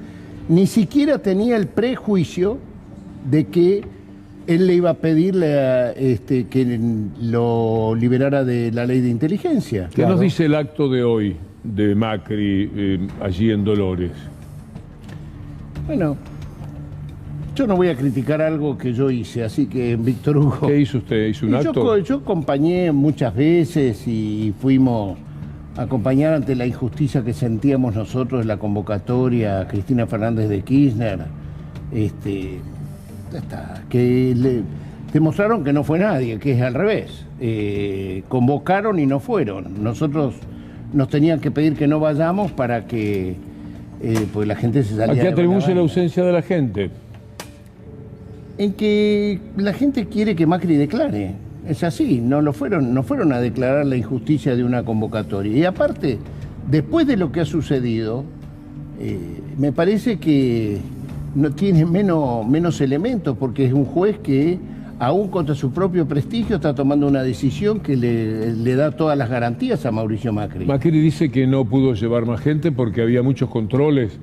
Ni siquiera tenía el prejuicio de que él le iba a pedirle que lo liberara de la ley de inteligencia. ¿Qué nos dice el acto de hoy de Macri allí en Dolores? Bueno, yo no voy a criticar algo que yo hice, así que, Víctor Hugo... ¿Qué hizo usted? ¿Hizo un acto? Yo acompañé muchas veces y fuimos a acompañar ante la injusticia que sentíamos nosotros en la convocatoria a Cristina Fernández de Kirchner. Que demostraron que no fue nadie, que es al revés. Convocaron y no fueron. Nosotros nos tenían que pedir que no vayamos para que pues la gente se saliera. ¿A qué atribuye la ausencia de la gente? En que la gente quiere que Macri declare. Es así, no fueron a declarar la injusticia de una convocatoria. Y aparte, después de lo que ha sucedido, me parece que no tiene menos elementos, porque es un juez que, aún contra su propio prestigio, está tomando una decisión que le da todas las garantías a Mauricio Macri. Macri dice que no pudo llevar más gente porque había muchos controles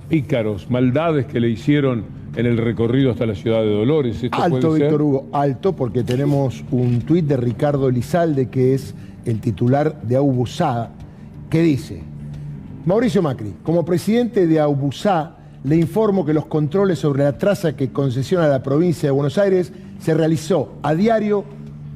pícaros, maldades que le hicieron en el recorrido hasta la ciudad de Dolores. ¿Esto alto, puede ser? Víctor Hugo, alto, porque tenemos un tuit de Ricardo Lizalde, que es el titular de Aubusá, que dice: Mauricio Macri, como presidente de Aubusá, le informo que los controles sobre la traza que concesiona la provincia de Buenos Aires se realizó a diario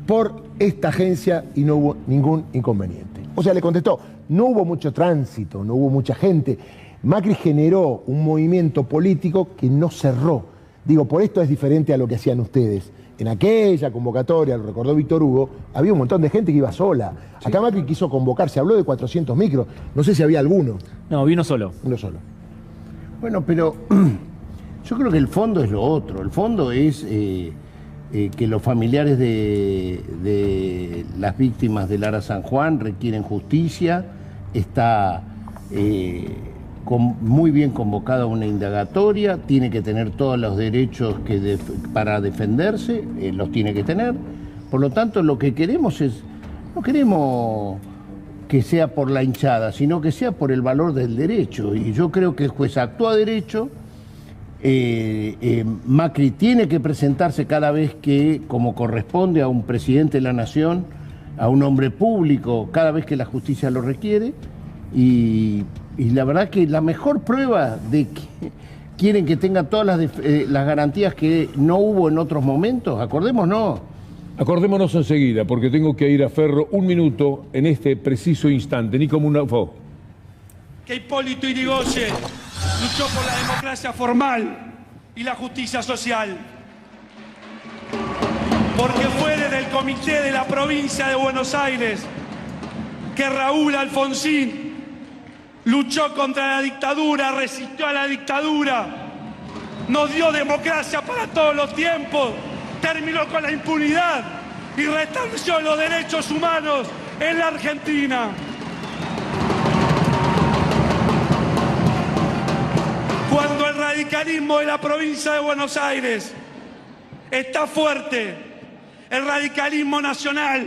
por esta agencia y no hubo ningún inconveniente. O sea, le contestó, no hubo mucho tránsito, no hubo mucha gente. Macri generó un movimiento político que no cerró. Digo, por esto es diferente a lo que hacían ustedes. En aquella convocatoria, lo recordó Víctor Hugo, había un montón de gente que iba sola. Sí. Acá Macri quiso convocar, se habló de 400 micros. No sé si había alguno. No, vino solo. Uno solo. Bueno, pero yo creo que el fondo es lo otro. El fondo es que los familiares de las víctimas del Ara San Juan requieren justicia. Está muy bien convocada una indagatoria, tiene que tener todos los derechos para defenderse, los tiene que tener. Por lo tanto, lo que queremos no queremos que sea por la hinchada, sino que sea por el valor del derecho. Y yo creo que el juez actúa a derecho. Macri tiene que presentarse cada vez que, como corresponde a un presidente de la nación, a un hombre público, cada vez que la justicia lo requiere. Y la verdad que la mejor prueba de que quieren que tenga todas las garantías que no hubo en otros momentos, Acordémonos enseguida, porque tengo que ir a Ferro un minuto en este preciso instante. Nico Que Hipólito Yrigoyen luchó por la democracia formal y la justicia social. Porque fue desde el comité de la provincia de Buenos Aires que Raúl Alfonsín luchó contra la dictadura, resistió a la dictadura, nos dio democracia para todos los tiempos, terminó con la impunidad y restableció los derechos humanos en la Argentina. Cuando el radicalismo de la provincia de Buenos Aires está fuerte, el radicalismo nacional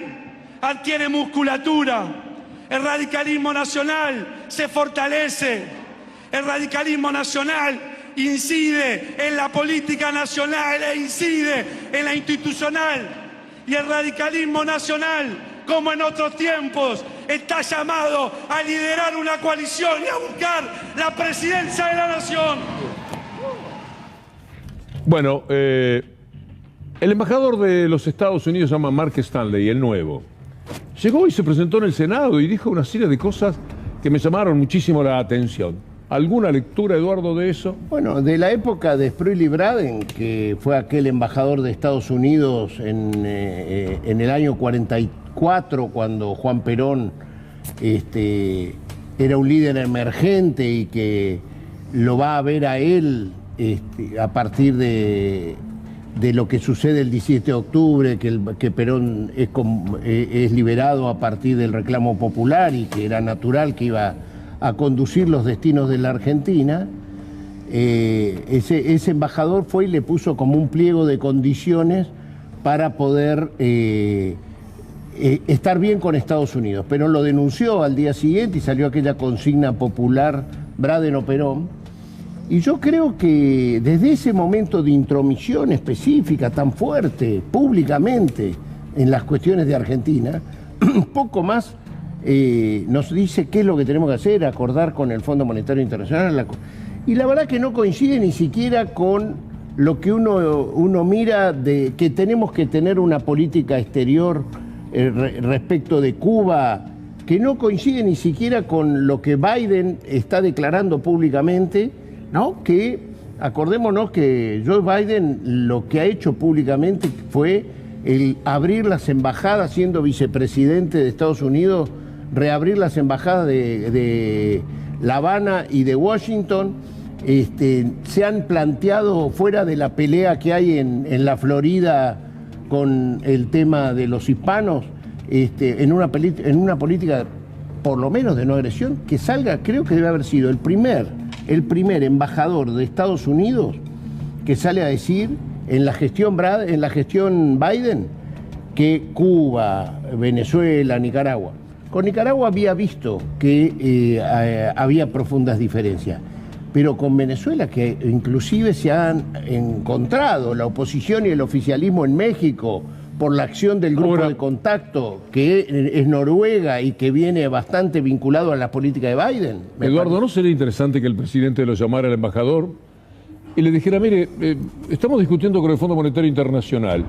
adquiere musculatura, el radicalismo nacional se fortalece, el radicalismo nacional incide en la política nacional e incide en la institucional, y el radicalismo nacional, como en otros tiempos, está llamado a liderar una coalición y a buscar la presidencia de la nación. Bueno, el embajador de los Estados Unidos se llama Mark Stanley, el nuevo. Llegó y se presentó en el Senado y dijo una serie de cosas que me llamaron muchísimo la atención. ¿Alguna lectura, Eduardo, de eso? Bueno, de la época de Sproul y Braden, que fue aquel embajador de Estados Unidos en el año 44, cuando Juan Perón era un líder emergente y que lo va a ver a él a partir de lo que sucede el 17 de octubre, que Perón es liberado a partir del reclamo popular y que era natural que iba a conducir los destinos de la Argentina. Ese embajador fue y le puso como un pliego de condiciones para poder estar bien con Estados Unidos. Perón lo denunció al día siguiente y salió aquella consigna popular, Braden o Perón. Y yo creo que desde ese momento de intromisión específica tan fuerte, públicamente, en las cuestiones de Argentina, poco más nos dice qué es lo que tenemos que hacer, acordar con el Fondo Monetario Internacional. Y la verdad que no coincide ni siquiera con lo que uno mira de que tenemos que tener una política exterior respecto de Cuba, que no coincide ni siquiera con lo que Biden está declarando públicamente, ¿no? Que acordémonos que Joe Biden lo que ha hecho públicamente fue el abrir las embajadas, siendo vicepresidente de Estados Unidos, reabrir las embajadas de La Habana y de Washington. Se han planteado fuera de la pelea que hay en la Florida con el tema de los hispanos, en una política por lo menos de no agresión, que salga, creo que debe haber sido el primer embajador de Estados Unidos que sale a decir en la gestión Biden que Cuba, Venezuela, Nicaragua. Con Nicaragua había visto que había profundas diferencias, pero con Venezuela, que inclusive se han encontrado la oposición y el oficialismo en México por la acción del grupo de contacto, que es Noruega y que viene bastante vinculado a la política de Biden. Eduardo, ¿no sería interesante que el presidente lo llamara al embajador y le dijera, mire, estamos discutiendo con el Fondo Monetario Internacional,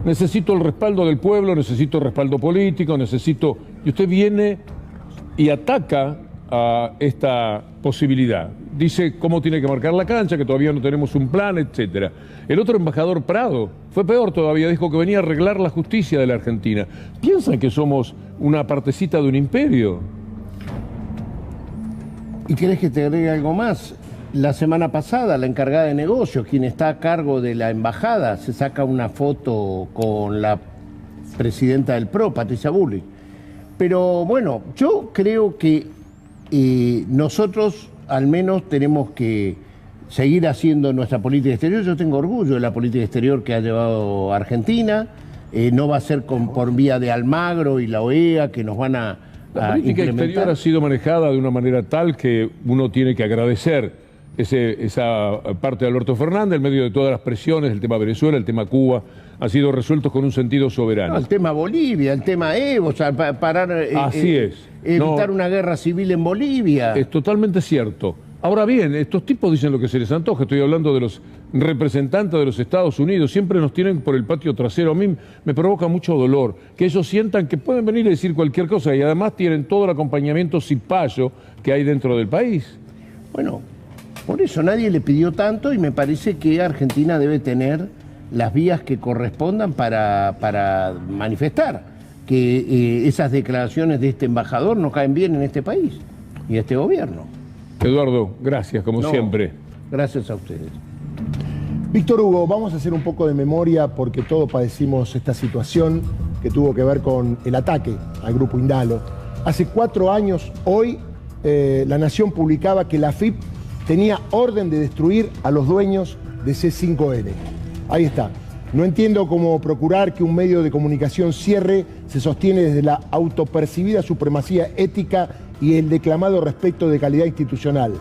necesito el respaldo del pueblo, necesito respaldo político, necesito... Y usted viene y ataca a esta posibilidad. Dice cómo tiene que marcar la cancha, que todavía no tenemos un plan, etc. El otro embajador, Prado, fue peor todavía, dijo que venía a arreglar la justicia de la Argentina. ¿Piensan que somos una partecita de un imperio? ¿Y querés que te agregue algo más? La semana pasada, la encargada de negocios, quien está a cargo de la embajada, se saca una foto con la presidenta del PRO, Patricia Bullrich. Pero bueno, yo creo que nosotros al menos tenemos que seguir haciendo nuestra política exterior. Yo tengo orgullo de la política exterior que ha llevado Argentina. No va a ser por vía de Almagro y la OEA que nos van a La política exterior ha sido manejada de una manera tal que uno tiene que agradecer esa parte de Alberto Fernández, en medio de todas las presiones, el tema Venezuela, el tema Cuba, han sido resueltos con un sentido soberano. No, el tema Bolivia, el tema Evo, o sea, parar, evitar una guerra civil en Bolivia. Es totalmente cierto. Ahora bien, estos tipos dicen lo que se les antoja. Estoy hablando de los representantes de los Estados Unidos. Siempre nos tienen por el patio trasero. A mí me provoca mucho dolor que ellos sientan que pueden venir a decir cualquier cosa y además tienen todo el acompañamiento cipayo que hay dentro del país. Bueno, Por eso nadie le pidió tanto y me parece que Argentina debe tener las vías que correspondan para manifestar que esas declaraciones de este embajador no caen bien en este país y a este gobierno. Eduardo, gracias como siempre. Gracias a ustedes. Víctor Hugo, vamos a hacer un poco de memoria porque todos padecimos esta situación que tuvo que ver con el ataque al Grupo Indalo. Hace 4 años, hoy, La Nación publicaba que la AFIP tenía orden de destruir a los dueños de C5N. Ahí está. No entiendo cómo procurar que un medio de comunicación cierre se sostiene desde la autopercibida supremacía ética y el declamado respeto de calidad institucional.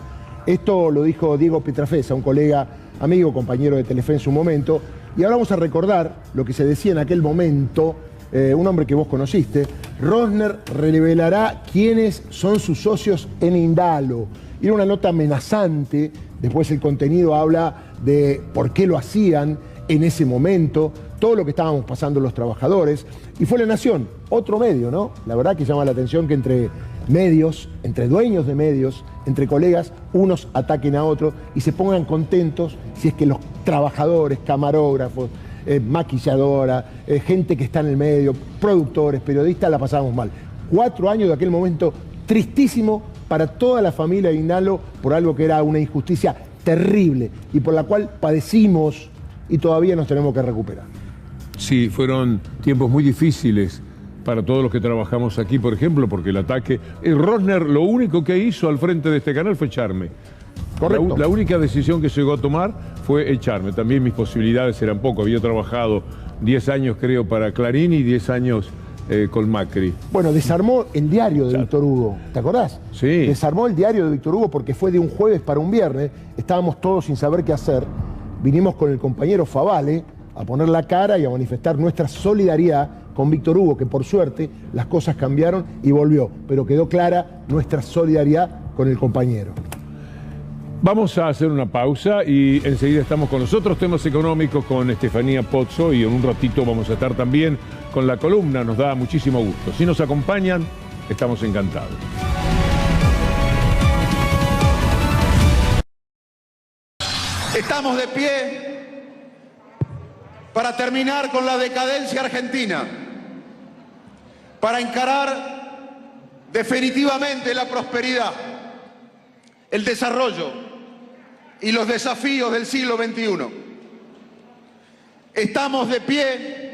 Esto lo dijo Diego Pietrafesa, un colega, amigo, compañero de Telefe en su momento. Y ahora vamos a recordar lo que se decía en aquel momento, un hombre que vos conociste. Rosner revelará quiénes son sus socios en Indalo. Era una nota amenazante, después el contenido habla de por qué lo hacían en ese momento, todo lo que estábamos pasando los trabajadores. Y fue La Nación, otro medio, ¿no? La verdad que llama la atención que entre medios, entre dueños de medios, entre colegas, unos ataquen a otros y se pongan contentos si es que los trabajadores, camarógrafos, maquilladora, gente que está en el medio, productores, periodistas, la pasábamos mal. 4 años de aquel momento tristísimo para toda la familia de Indalo por algo que era una injusticia terrible y por la cual padecimos y todavía nos tenemos que recuperar. Sí, fueron tiempos muy difíciles para todos los que trabajamos aquí, por ejemplo, porque el ataque... Rosner lo único que hizo al frente de este canal fue echarme. Correcto. La única decisión que llegó a tomar fue echarme. También mis posibilidades eran poco. Había trabajado 10 años, creo, para Clarín y 10 años con Macri. Bueno, desarmó el diario de Víctor Hugo, ¿te acordás? Sí. Desarmó el diario de Víctor Hugo porque fue de un jueves para un viernes. Estábamos todos sin saber qué hacer. Vinimos con el compañero Favale a poner la cara y a manifestar nuestra solidaridad con Víctor Hugo, que por suerte las cosas cambiaron y volvió, pero quedó clara nuestra solidaridad con el compañero. Vamos a hacer una pausa y enseguida estamos con los otros temas económicos con Estefanía Pozzo y en un ratito vamos a estar también con la columna, nos da muchísimo gusto. Si nos acompañan, estamos encantados. Estamos de pie para terminar con la decadencia argentina, para encarar definitivamente la prosperidad, el desarrollo y los desafíos del siglo XXI. Estamos de pie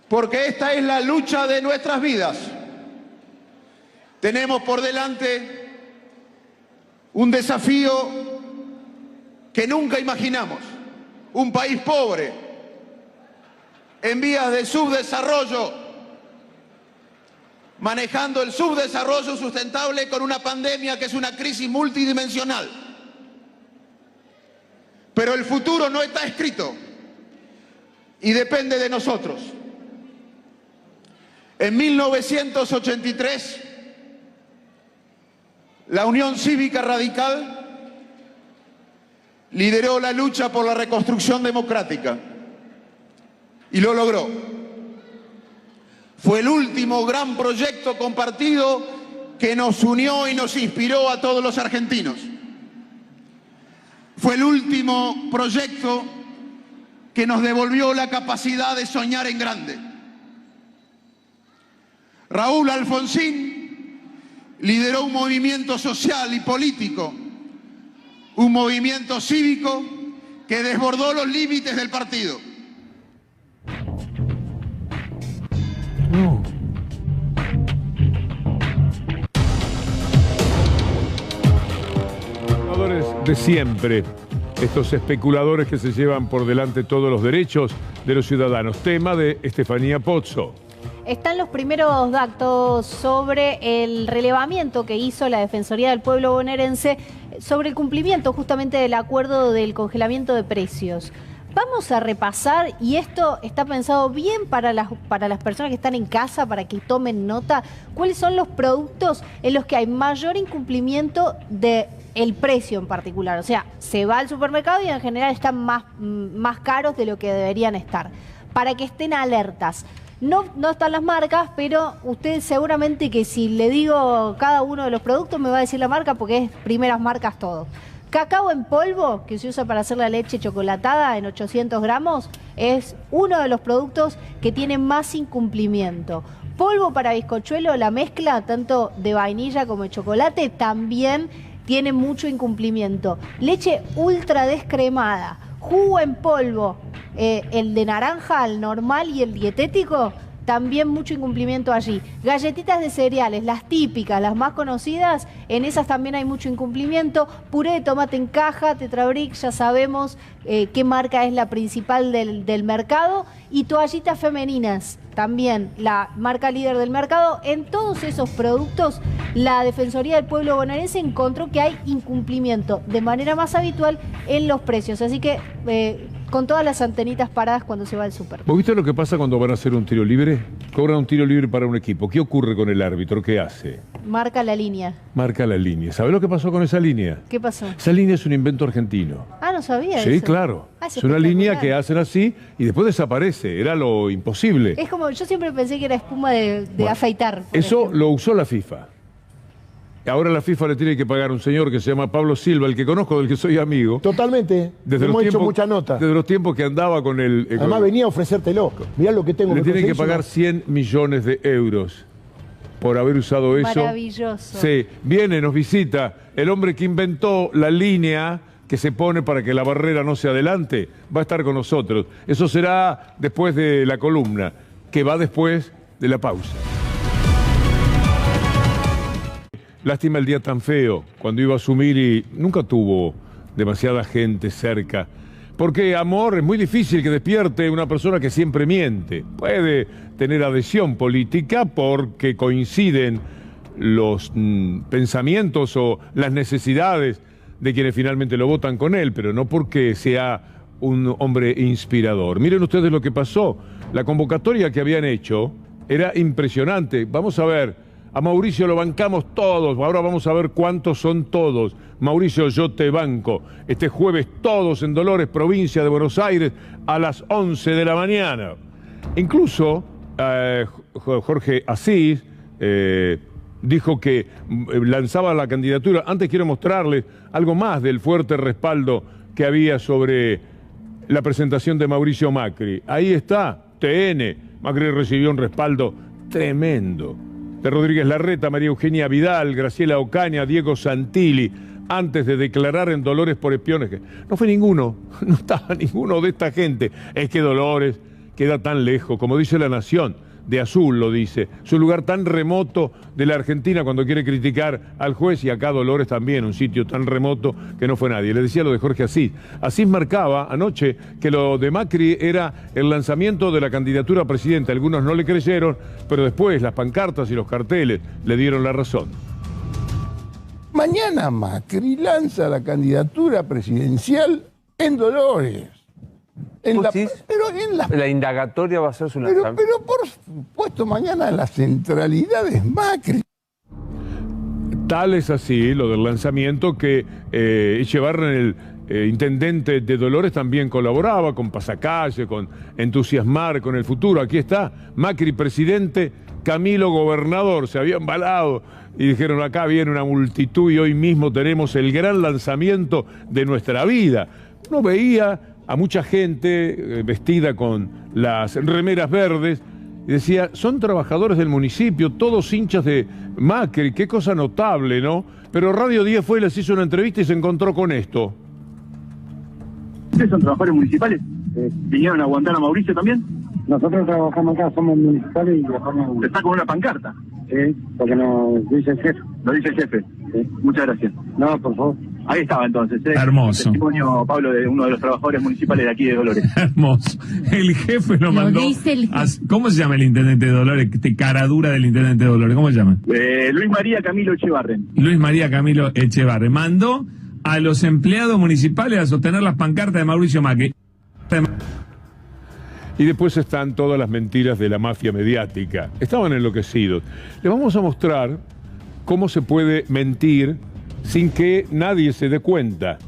porque esta es la lucha de nuestras vidas. Tenemos por delante un desafío que nunca imaginamos. Un país pobre, en vías de subdesarrollo, manejando el subdesarrollo sustentable con una pandemia que es una crisis multidimensional. Pero el futuro no está escrito y depende de nosotros. En 1983, la Unión Cívica Radical lideró la lucha por la reconstrucción democrática y lo logró. Fue el último gran proyecto compartido que nos unió y nos inspiró a todos los argentinos. Fue el último proyecto que nos devolvió la capacidad de soñar en grande. Raúl Alfonsín lideró un movimiento social y político, un movimiento cívico que desbordó los límites del partido. Especuladores de siempre, estos especuladores que se llevan por delante todos los derechos de los ciudadanos. Tema de Estefanía Pozzo. Están los primeros datos sobre el relevamiento que hizo la Defensoría del Pueblo bonaerense sobre el cumplimiento justamente del acuerdo del congelamiento de precios. Vamos a repasar, y esto está pensado bien para las personas que están en casa, para que tomen nota, cuáles son los productos en los que hay mayor incumplimiento del precio en particular. O sea, se va al supermercado y en general están más caros de lo que deberían estar, para que estén alertas. No están las marcas, pero usted seguramente que si le digo cada uno de los productos me va a decir la marca porque es primeras marcas todo. Cacao en polvo, que se usa para hacer la leche chocolatada en 800 gramos, es uno de los productos que tiene más incumplimiento. Polvo para bizcochuelo, la mezcla tanto de vainilla como de chocolate, también tiene mucho incumplimiento. Leche ultra descremada, jugo en polvo, el de naranja, el normal y el dietético, también mucho incumplimiento allí. Galletitas de cereales, las típicas, las más conocidas, en esas también hay mucho incumplimiento. Puré de tomate en caja, Tetrabric, ya sabemos qué marca es la principal del mercado. Y toallitas femeninas, también la marca líder del mercado. En todos esos productos, la Defensoría del Pueblo bonaerense encontró que hay incumplimiento de manera más habitual en los precios. Así que con todas las antenitas paradas cuando se va al súper. ¿Vos viste lo que pasa cuando van a hacer un tiro libre? Cobran un tiro libre para un equipo. ¿Qué ocurre con el árbitro? ¿Qué hace? Marca la línea. Marca la línea. ¿Sabés lo que pasó con esa línea? ¿Qué pasó? Esa línea es un invento argentino. Ah, no sabía eso. Sí, claro. Es una línea que hacen así y después desaparece. Era lo imposible. Es como, yo siempre pensé que era espuma de afeitar. Eso lo usó la FIFA. Ahora la FIFA le tiene que pagar a un señor que se llama Pablo Silva, el que conozco, del que soy amigo. Totalmente. Hemos hecho mucha nota. Desde los tiempos que andaba con el... Además venía a ofrecértelo. Mirá lo que tengo. Le tienen que pagar 100 millones de euros por haber usado eso. Maravilloso. Sí, viene, nos visita el hombre que inventó la línea que se pone para que la barrera no se adelante. Va a estar con nosotros. Eso será después de la columna, que va después de la pausa. Lástima el día tan feo, cuando iba a asumir y nunca tuvo demasiada gente cerca. Porque amor es muy difícil que despierte una persona que siempre miente. Puede tener adhesión política porque coinciden los pensamientos o las necesidades de quienes finalmente lo votan con él, pero no porque sea un hombre inspirador. Miren ustedes lo que pasó. La convocatoria que habían hecho era impresionante. Vamos a ver. A Mauricio lo bancamos todos, ahora vamos a ver cuántos son todos. Mauricio, yo te banco. Este jueves todos en Dolores, provincia de Buenos Aires, a las 11 de la mañana. Incluso Jorge Asís dijo que lanzaba la candidatura. Antes quiero mostrarles algo más del fuerte respaldo que había sobre la presentación de Mauricio Macri. Ahí está, TN. Macri recibió un respaldo tremendo. De Rodríguez Larreta, María Eugenia Vidal, Graciela Ocaña, Diego Santilli, antes de declarar en Dolores por espionaje. No fue ninguno, no estaba ninguno de esta gente. Es que Dolores queda tan lejos, como dice La Nación, de azul lo dice, su lugar tan remoto de la Argentina cuando quiere criticar al juez, y acá Dolores también, un sitio tan remoto que no fue nadie. Le decía lo de Jorge Asís. Asís marcaba anoche que lo de Macri era el lanzamiento de la candidatura a presidente. Algunos no le creyeron, pero después las pancartas y los carteles le dieron la razón. Mañana Macri lanza la candidatura presidencial en Dolores. La indagatoria va a ser su lanzamiento. Pero por supuesto, mañana la centralidad es Macri. Tal es así lo del lanzamiento que Echevarren, el intendente de Dolores, también colaboraba con Pasacalle, con entusiasmar con el futuro. Aquí está, Macri presidente, Camilo gobernador. Se habían embalado y dijeron, acá viene una multitud y hoy mismo tenemos el gran lanzamiento de nuestra vida. Uno veía a mucha gente vestida con las remeras verdes y decía, son trabajadores del municipio, todos hinchas de Macri, qué cosa notable, ¿no? Pero Radio 10 fue y les hizo una entrevista y se encontró con esto. ¿Ustedes son trabajadores municipales? ¿Vinieron a aguantar a Mauricio también? Nosotros trabajamos acá, somos municipales y trabajamos... ¿Está con una pancarta? Sí, porque nos dice el jefe. Lo dice el jefe. Sí. Muchas gracias. No, por favor. Ahí estaba entonces. Hermoso. El testimonio, Pablo, de uno de los trabajadores municipales de aquí de Dolores. Hermoso. El jefe lo mandó. ¿Cómo se llama el intendente de Dolores? Este cara dura del intendente de Dolores. ¿Cómo se llama? Luis María Camilo Echevarren. Luis María Camilo Echevarren. Mandó a los empleados municipales a sostener las pancartas de Mauricio Macri. Y después están todas las mentiras de la mafia mediática. Estaban enloquecidos. Les vamos a mostrar cómo se puede mentir sin que nadie se dé cuenta.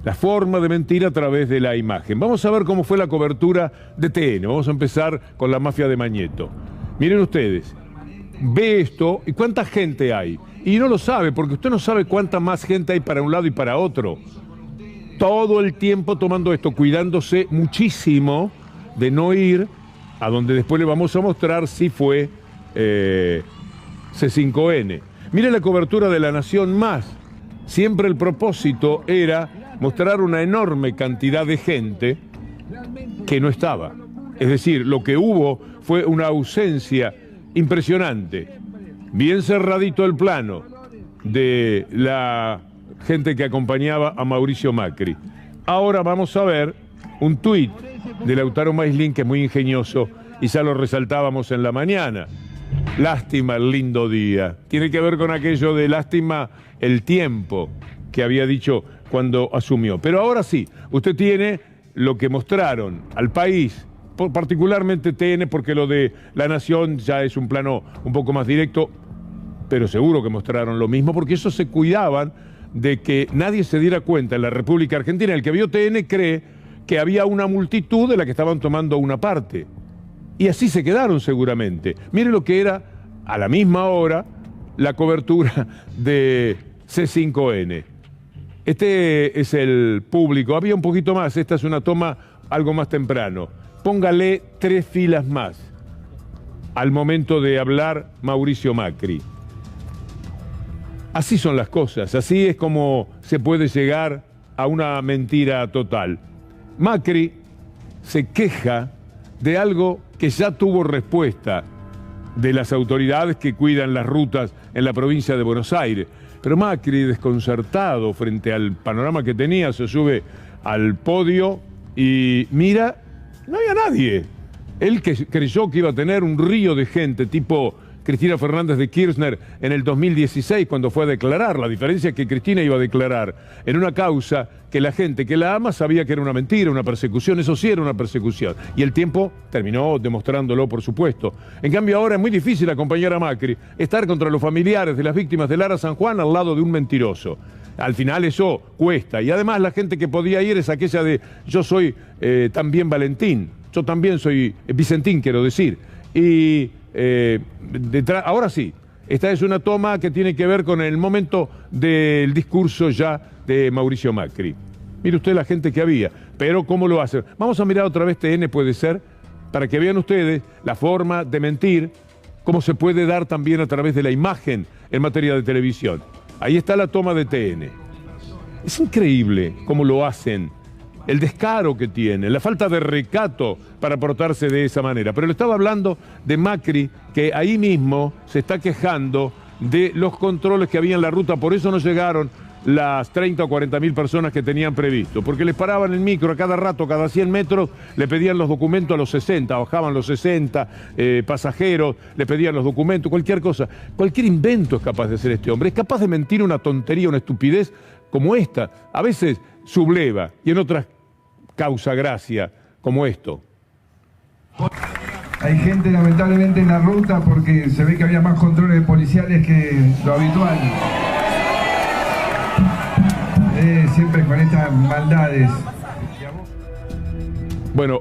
La forma de mentir a través de la imagen. Vamos a ver cómo fue la cobertura de TN. Vamos a empezar con la mafia de Mañeto. Miren ustedes, ve esto y cuánta gente hay. Y no lo sabe, porque usted no sabe cuánta más gente hay para un lado y para otro. todo el tiempo tomando esto, cuidándose muchísimo de no ir a donde después le vamos a mostrar si fue C5N. Mire la cobertura de La Nación Más. Siempre el propósito era mostrar una enorme cantidad de gente que no estaba. Es decir, lo que hubo fue una ausencia impresionante. Bien cerradito el plano de la gente que acompañaba a Mauricio Macri. Ahora vamos a ver un tuit de Lautaro Maislin que es muy ingenioso y ya lo resaltábamos en la mañana. Lástima el lindo día. Tiene que ver con aquello de lástima el tiempo que había dicho cuando asumió. Pero ahora sí, usted tiene lo que mostraron al país, particularmente TN, porque lo de La Nación ya es un plano un poco más directo, pero seguro que mostraron lo mismo, porque esos se cuidaban de que nadie se diera cuenta en la República Argentina. El que vio TN cree que había una multitud de la que estaban tomando una parte. Y así se quedaron seguramente. Mire lo que era a la misma hora la cobertura de C5N. Este es el público. Había un poquito más. Esta es una toma algo más temprano. Póngale 3 filas más al momento de hablar Mauricio Macri. Así son las cosas. Así es como se puede llegar a una mentira total. Macri se queja de algo que ya tuvo respuesta de las autoridades que cuidan las rutas en la provincia de Buenos Aires. Pero Macri, desconcertado frente al panorama que tenía, se sube al podio y mira, no había nadie. Él que creyó que iba a tener un río de gente tipo Cristina Fernández de Kirchner en el 2016 cuando fue a declarar. La diferencia es que Cristina iba a declarar en una causa que la gente que la ama sabía que era una mentira, una persecución. Eso sí era una persecución. Y el tiempo terminó demostrándolo, por supuesto. En cambio ahora es muy difícil acompañar a Macri, estar contra los familiares de las víctimas de Lara San Juan al lado de un mentiroso. Al final eso cuesta. Y además la gente que podía ir es aquella de yo soy también Valentín, yo también soy Vicentín, quiero decir. Y ahora sí, esta es una toma que tiene que ver con el momento del discurso ya de Mauricio Macri. Mire usted la gente que había, pero ¿cómo lo hace? Vamos a mirar otra vez TN, puede ser, para que vean ustedes la forma de mentir, cómo se puede dar también a través de la imagen en materia de televisión. Ahí está la toma de TN. Es increíble cómo lo hacen, el descaro que tienen, la falta de recato para portarse de esa manera. Pero le estaba hablando de Macri, que ahí mismo se está quejando de los controles que había en la ruta. Por eso no llegaron las 30 o 40 mil personas que tenían previsto, porque les paraban el micro a cada rato, cada 100 metros, le pedían los documentos a los 60, bajaban los 60 pasajeros, le pedían los documentos, cualquier cosa. Cualquier invento es capaz de hacer este hombre, es capaz de mentir una tontería, una estupidez como esta. A veces subleva y en otras causa gracia, como esto. Hay gente lamentablemente en la ruta porque se ve que había más controles policiales que lo habitual. Siempre con estas maldades. Bueno,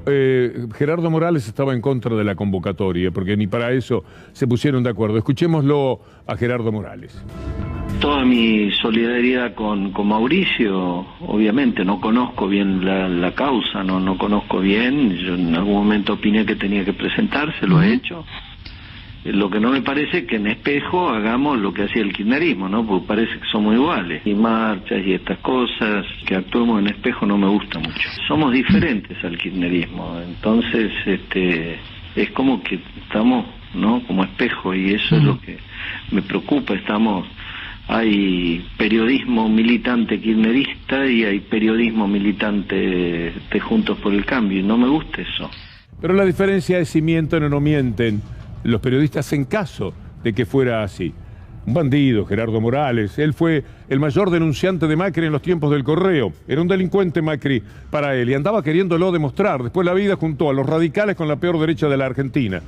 Gerardo Morales estaba en contra de la convocatoria, porque ni para eso se pusieron de acuerdo. Escuchémoslo a Gerardo Morales. Toda mi solidaridad con Mauricio, obviamente no conozco bien la causa, no conozco bien, yo en algún momento opiné que tenía que presentarse, lo he hecho. Lo que no me parece es que en espejo hagamos lo que hacía el kirchnerismo, ¿no? Porque parece que somos iguales. Y marchas y estas cosas, que actuemos en espejo no me gusta mucho. Somos diferentes al kirchnerismo, entonces es como que estamos, ¿no? Como espejo, y eso es lo que me preocupa. Hay periodismo militante kirchnerista y hay periodismo militante de Juntos por el Cambio, y no me gusta eso. Pero la diferencia es si mienten o no mienten. Los periodistas hacen caso de que fuera así. Un bandido, Gerardo Morales, él fue el mayor denunciante de Macri en los tiempos del Correo. Era un delincuente Macri para él y andaba queriéndolo demostrar. Después la vida juntó a los radicales con la peor derecha de la Argentina,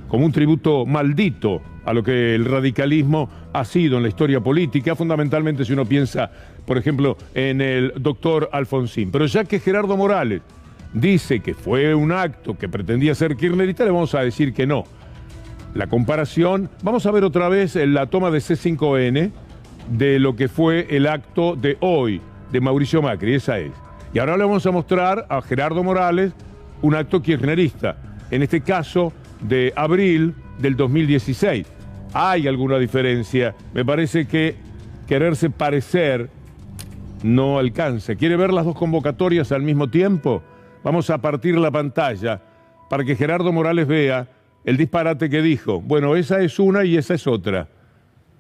como un tributo maldito a lo que el radicalismo ha sido en la historia política, fundamentalmente si uno piensa, por ejemplo, en el doctor Alfonsín. Pero ya que Gerardo Morales dice que fue un acto que pretendía ser kirchnerista, le vamos a decir que no. La comparación, vamos a ver otra vez la toma de C5N de lo que fue el acto de hoy de Mauricio Macri, esa es. Y ahora le vamos a mostrar a Gerardo Morales un acto kirchnerista, en este caso de abril del 2016. Hay alguna diferencia. Me parece que quererse parecer no alcanza. ¿Quiere ver las dos convocatorias al mismo tiempo? Vamos a partir la pantalla para que Gerardo Morales vea el disparate que dijo. Bueno, esa es una y esa es otra,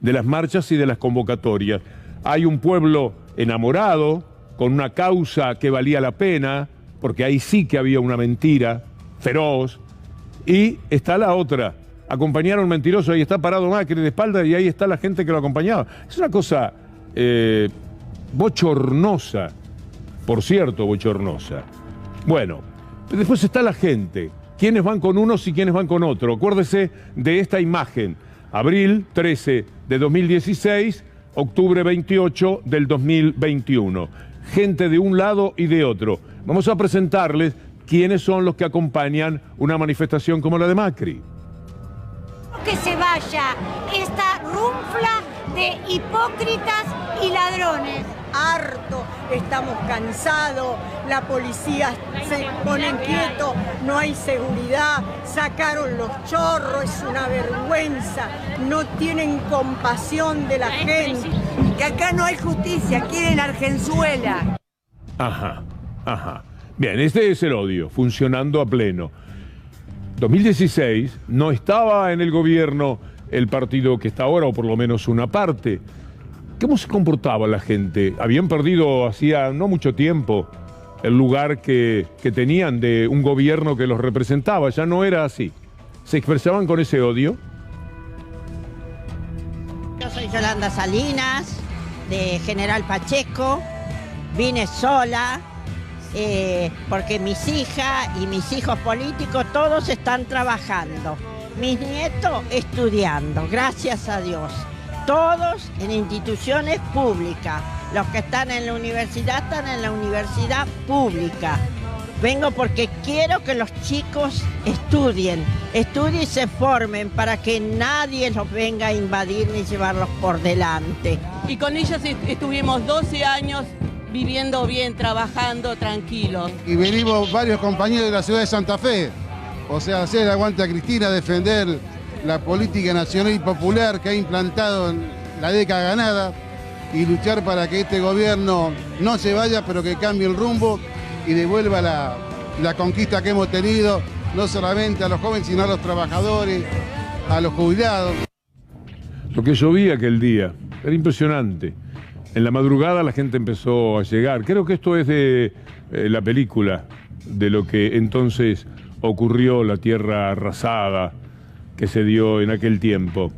de las marchas y de las convocatorias. Hay un pueblo enamorado, con una causa que valía la pena, porque ahí sí que había una mentira feroz, y está la otra. Acompañar a un mentiroso, ahí está parado Macri de espalda y ahí está la gente que lo acompañaba. Es una cosa bochornosa, por cierto, bochornosa. Bueno, después está la gente. ¿Quiénes van con unos y quiénes van con otro? Acuérdese de esta imagen. Abril 13 de 2016, octubre 28 del 2021. Gente de un lado y de otro. Vamos a presentarles quiénes son los que acompañan una manifestación como la de Macri. Que se vaya esta runfla de hipócritas y ladrones. Harto, estamos cansados, la policía se pone inquieto, no hay seguridad, sacaron los chorros, es una vergüenza, no tienen compasión de la gente. Que acá no hay justicia, quieren Argenzuela. Ajá, ajá. Bien, este es el odio, funcionando a pleno. 2016 no estaba en el gobierno el partido que está ahora, o por lo menos una parte. ¿Cómo se comportaba la gente? Habían perdido hacía no mucho tiempo el lugar que tenían de un gobierno que los representaba. Ya no era así. ¿Se expresaban con ese odio? Yo soy Yolanda Salinas, de General Pacheco. Vine sola porque mis hijas y mis hijos políticos todos están trabajando. Mis nietos estudiando, gracias a Dios. Todos en instituciones públicas. Los que están en la universidad están en la universidad pública. Vengo porque quiero que los chicos estudien y se formen para que nadie los venga a invadir ni llevarlos por delante. Y con ellos estuvimos 12 años viviendo bien, trabajando tranquilos. Y venimos varios compañeros de la ciudad de Santa Fe. O sea, hacer aguante a Cristina, defender la política nacional y popular que ha implantado en la década ganada y luchar para que este gobierno no se vaya, pero que cambie el rumbo y devuelva la conquista que hemos tenido, no solamente a los jóvenes, sino a los trabajadores, a los jubilados. Lo que llovía aquel día, era impresionante. En la madrugada la gente empezó a llegar. Creo que esto es de la película, de lo que entonces ocurrió, la tierra arrasada, que se dio en aquel tiempo.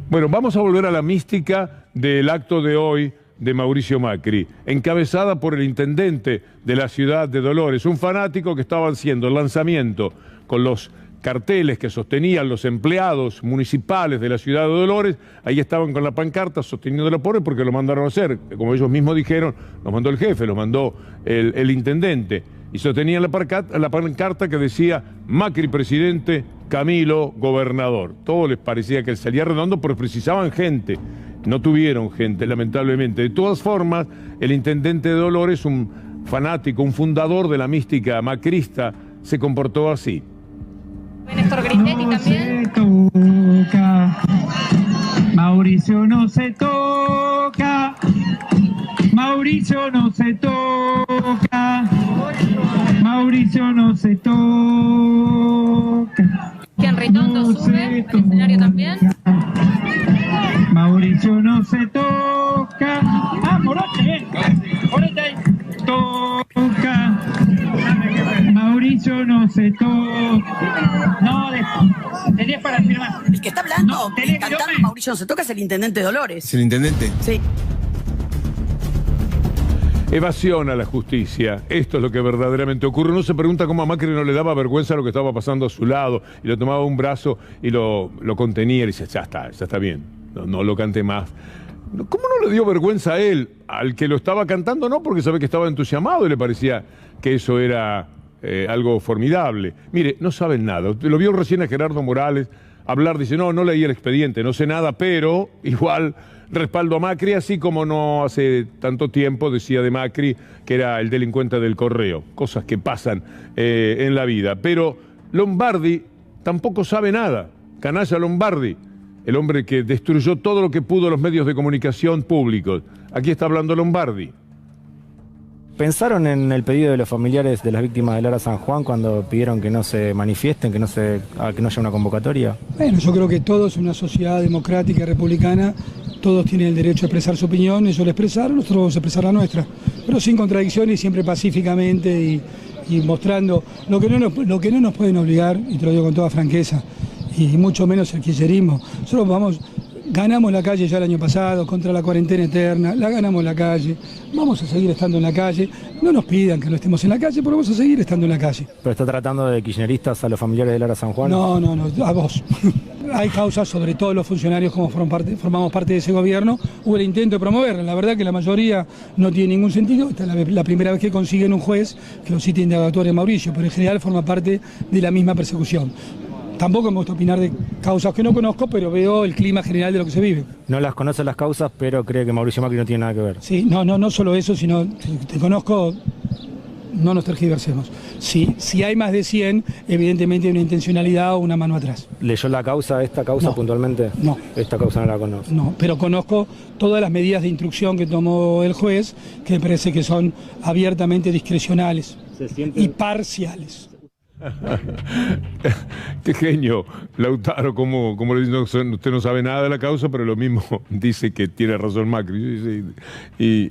Bueno, vamos a volver a la mística del acto de hoy de Mauricio Macri, encabezada por el intendente de la ciudad de Dolores, un fanático que estaba haciendo el lanzamiento con los carteles que sostenían los empleados municipales de la ciudad de Dolores. Ahí estaban con la pancarta sosteniendo la pobre porque lo mandaron a hacer, como ellos mismos dijeron, lo mandó el jefe, lo mandó el intendente. Y sostenían la pancarta que decía Macri presidente, Camilo gobernador. Todo les parecía que salía redondo, pero precisaban gente. No tuvieron gente, lamentablemente. De todas formas, el intendente de Dolores, un fanático, un fundador de la mística macrista, se comportó así. Néstor Grisetti también. Toca. Mauricio no se toca. Mauricio no se toca. Mauricio no se toca. Cristian Ritondo sube al escenario también. Mauricio no se toca. Ah, Moroche, ven. Ponete ahí. Toca. Mauricio no se toca. No, tenés para firmar. El que está hablando, cantando Mauricio no se toca es el intendente Dolores. ¿Es el intendente? Sí. Evasión a la justicia. Esto es lo que verdaderamente ocurre. Uno se pregunta cómo a Macri no le daba vergüenza lo que estaba pasando a su lado y lo tomaba un brazo y lo contenía y dice, ya está bien, no lo cante más. ¿Cómo no le dio vergüenza a él? Al que lo estaba cantando no, porque sabe que estaba entusiasmado y le parecía que eso era algo formidable. Mire, no saben nada. Lo vio recién a Gerardo Morales hablar, dice, no leí el expediente, no sé nada, pero igual respaldo a Macri, así como no hace tanto tiempo decía de Macri que era el delincuente del correo. Cosas que pasan en la vida. Pero Lombardi tampoco sabe nada. Canalla Lombardi, el hombre que destruyó todo lo que pudo los medios de comunicación públicos. Aquí está hablando Lombardi. ¿Pensaron en el pedido de los familiares de las víctimas de Lara San Juan cuando pidieron que no se manifiesten, que no haya una convocatoria? Bueno, yo creo que todos en una sociedad democrática y republicana, todos tienen el derecho a expresar su opinión, ellos la expresaron, nosotros vamos a expresar la nuestra, pero sin contradicciones, siempre pacíficamente y mostrando lo que no nos pueden obligar, y te lo digo con toda franqueza, y mucho menos el kirchnerismo. Nosotros ganamos la calle ya el año pasado contra la cuarentena eterna, la ganamos la calle, vamos a seguir estando en la calle, no nos pidan que no estemos en la calle, pero vamos a seguir estando en la calle. ¿Pero está tratando de kirchneristas a los familiares de Lara San Juan? No, a vos. Hay causas sobre todos los funcionarios como formamos parte de ese gobierno, hubo el intento de promoverla, la verdad que la mayoría no tiene ningún sentido, esta es la primera vez que consiguen un juez que lo cite indagatorio a Mauricio, pero en general forma parte de la misma persecución. Tampoco me gusta opinar de causas que no conozco, pero veo el clima general de lo que se vive. No las conoce las causas, pero cree que Mauricio Macri no tiene nada que ver. Sí, no solo eso, sino te conozco, no nos tergiversemos. Si hay más de 100, evidentemente hay una intencionalidad o una mano atrás. ¿Leyó esta causa puntualmente? No. Esta causa no la conozco. No, pero conozco todas las medidas de instrucción que tomó el juez, que me parece que son abiertamente discrecionales y parciales. Qué genio, Lautaro, como le dicen, usted no sabe nada de la causa, pero lo mismo dice que tiene razón Macri. Y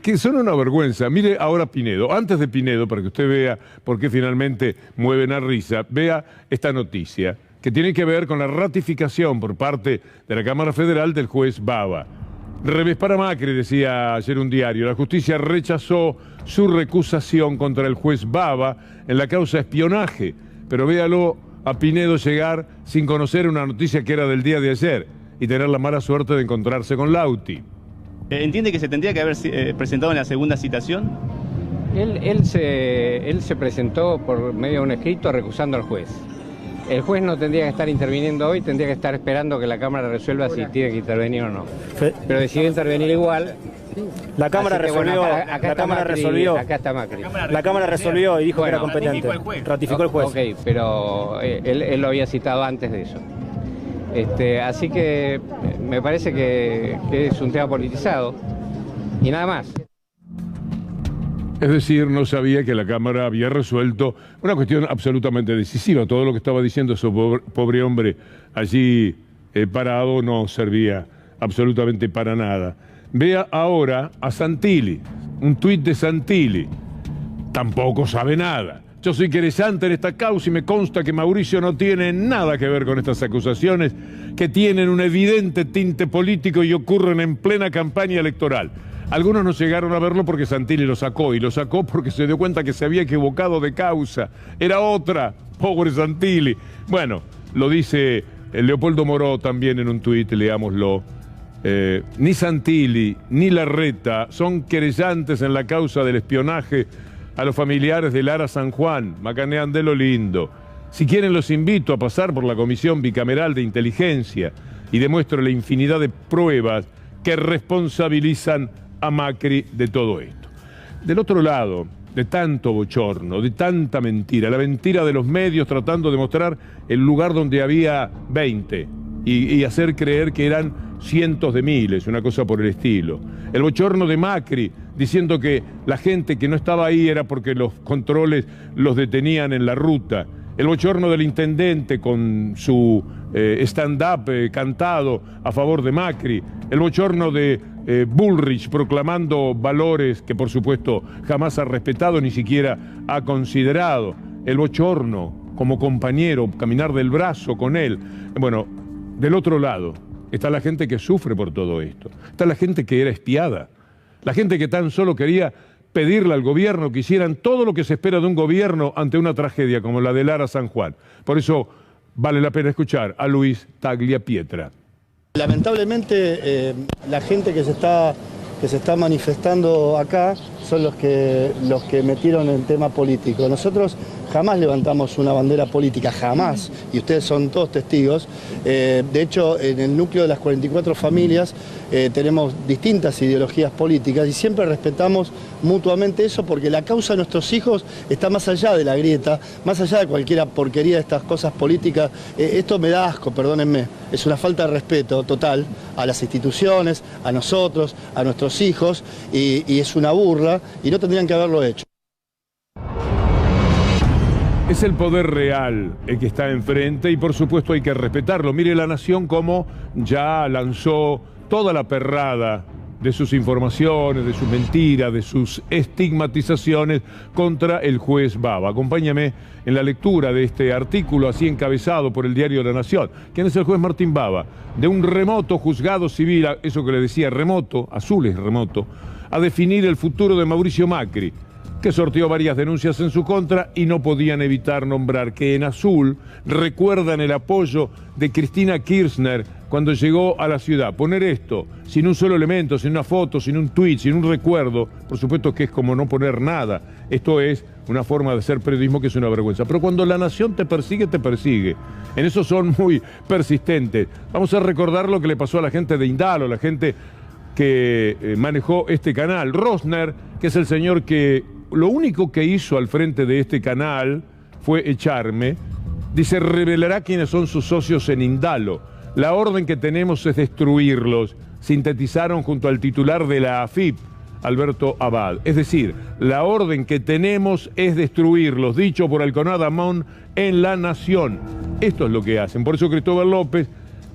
que son una vergüenza. Mire ahora Pinedo, antes de Pinedo, para que usted vea por qué finalmente mueven a risa, vea esta noticia, que tiene que ver con la ratificación por parte de la Cámara Federal del juez Baba. Revés para Macri, decía ayer un diario. La justicia rechazó su recusación contra el juez Baba en la causa espionaje. Pero véalo a Pinedo llegar sin conocer una noticia que era del día de ayer y tener la mala suerte de encontrarse con Lauti. ¿Entiende que se tendría que haber presentado en la segunda citación? Él se presentó por medio de un escrito recusando al juez. El juez no tendría que estar interviniendo hoy, tendría que estar esperando que la Cámara resuelva si tiene que intervenir o no. Pero decidió intervenir igual. La Cámara resolvió. Acá está Macri. La Cámara resolvió y dijo que era competente. Ratificó el juez. Ok, pero él lo había citado antes de eso. Así que me parece que es un tema politizado y nada más. Es decir, no sabía que la Cámara había resuelto una cuestión absolutamente decisiva. Todo lo que estaba diciendo ese pobre hombre allí parado no servía absolutamente para nada. Vea ahora a Santilli, un tuit de Santilli. Tampoco sabe nada. Yo soy querellante en esta causa y me consta que Mauricio no tiene nada que ver con estas acusaciones que tienen un evidente tinte político y ocurren en plena campaña electoral. Algunos no llegaron a verlo porque Santilli lo sacó, y lo sacó porque se dio cuenta que se había equivocado de causa. Era otra, pobre Santilli. Bueno, lo dice Leopoldo Moró también en un tuit, leámoslo. Ni Santilli ni Larreta son querellantes en la causa del espionaje a los familiares de Lara San Juan. Macanean de lo lindo. Si quieren los invito a pasar por la Comisión Bicameral de Inteligencia y demuestro la infinidad de pruebas que responsabilizan a Macri de todo esto. Del otro lado, de tanto bochorno, de tanta mentira, la mentira de los medios tratando de mostrar el lugar donde había 20 y hacer creer que eran cientos de miles, una cosa por el estilo. El bochorno de Macri diciendo que la gente que no estaba ahí era porque los controles los detenían en la ruta. El bochorno del intendente con su stand-up cantado a favor de Macri. El bochorno de Bullrich proclamando valores que por supuesto jamás ha respetado ni siquiera ha considerado. El bochorno como compañero, caminar del brazo con él. Bueno, del otro lado está la gente que sufre por todo esto. Está la gente que era espiada. La gente que tan solo quería pedirle al gobierno que hicieran todo lo que se espera de un gobierno ante una tragedia como la de Lara San Juan. Por eso vale la pena escuchar a Luis Tagliapietra. Lamentablemente la gente que se está manifestando acá son los que metieron el tema político. Nosotros jamás levantamos una bandera política, jamás, y ustedes son todos testigos. De hecho, en el núcleo de las 44 familias tenemos distintas ideologías políticas y siempre respetamos mutuamente eso, porque la causa de nuestros hijos está más allá de la grieta, más allá de cualquier porquería de estas cosas políticas. Esto me da asco, perdónenme, es una falta de respeto total a las instituciones, a nosotros, a nuestros hijos, y es una burla, y no tendrían que haberlo hecho. Es el poder real el que está enfrente y por supuesto hay que respetarlo. Mire La Nación cómo ya lanzó toda la perrada de sus informaciones, de sus mentiras, de sus estigmatizaciones contra el juez Baba. Acompáñame en la lectura de este artículo así encabezado por el diario La Nación. ¿Quién es el juez Martín Baba? De un remoto juzgado civil, eso que le decía, remoto, azul es remoto, a definir el futuro de Mauricio Macri, que sorteó varias denuncias en su contra y no podían evitar nombrar que en azul recuerdan el apoyo de Cristina Kirchner cuando llegó a la ciudad. Poner esto sin un solo elemento, sin una foto, sin un tuit, sin un recuerdo, por supuesto que es como no poner nada. Esto es una forma de hacer periodismo que es una vergüenza. Pero cuando La Nación te persigue, te persigue. En eso son muy persistentes. Vamos a recordar lo que le pasó a la gente de Indalo, la gente que manejó este canal. Rosner, que es el señor que lo único que hizo al frente de este canal fue echarme. Dice, revelará quiénes son sus socios en Indalo. La orden que tenemos es destruirlos. Sintetizaron junto al titular de la AFIP, Alberto Abad. Es decir, la orden que tenemos es destruirlos, dicho por Alconada Amón en La Nación. Esto es lo que hacen. Por eso Cristóbal López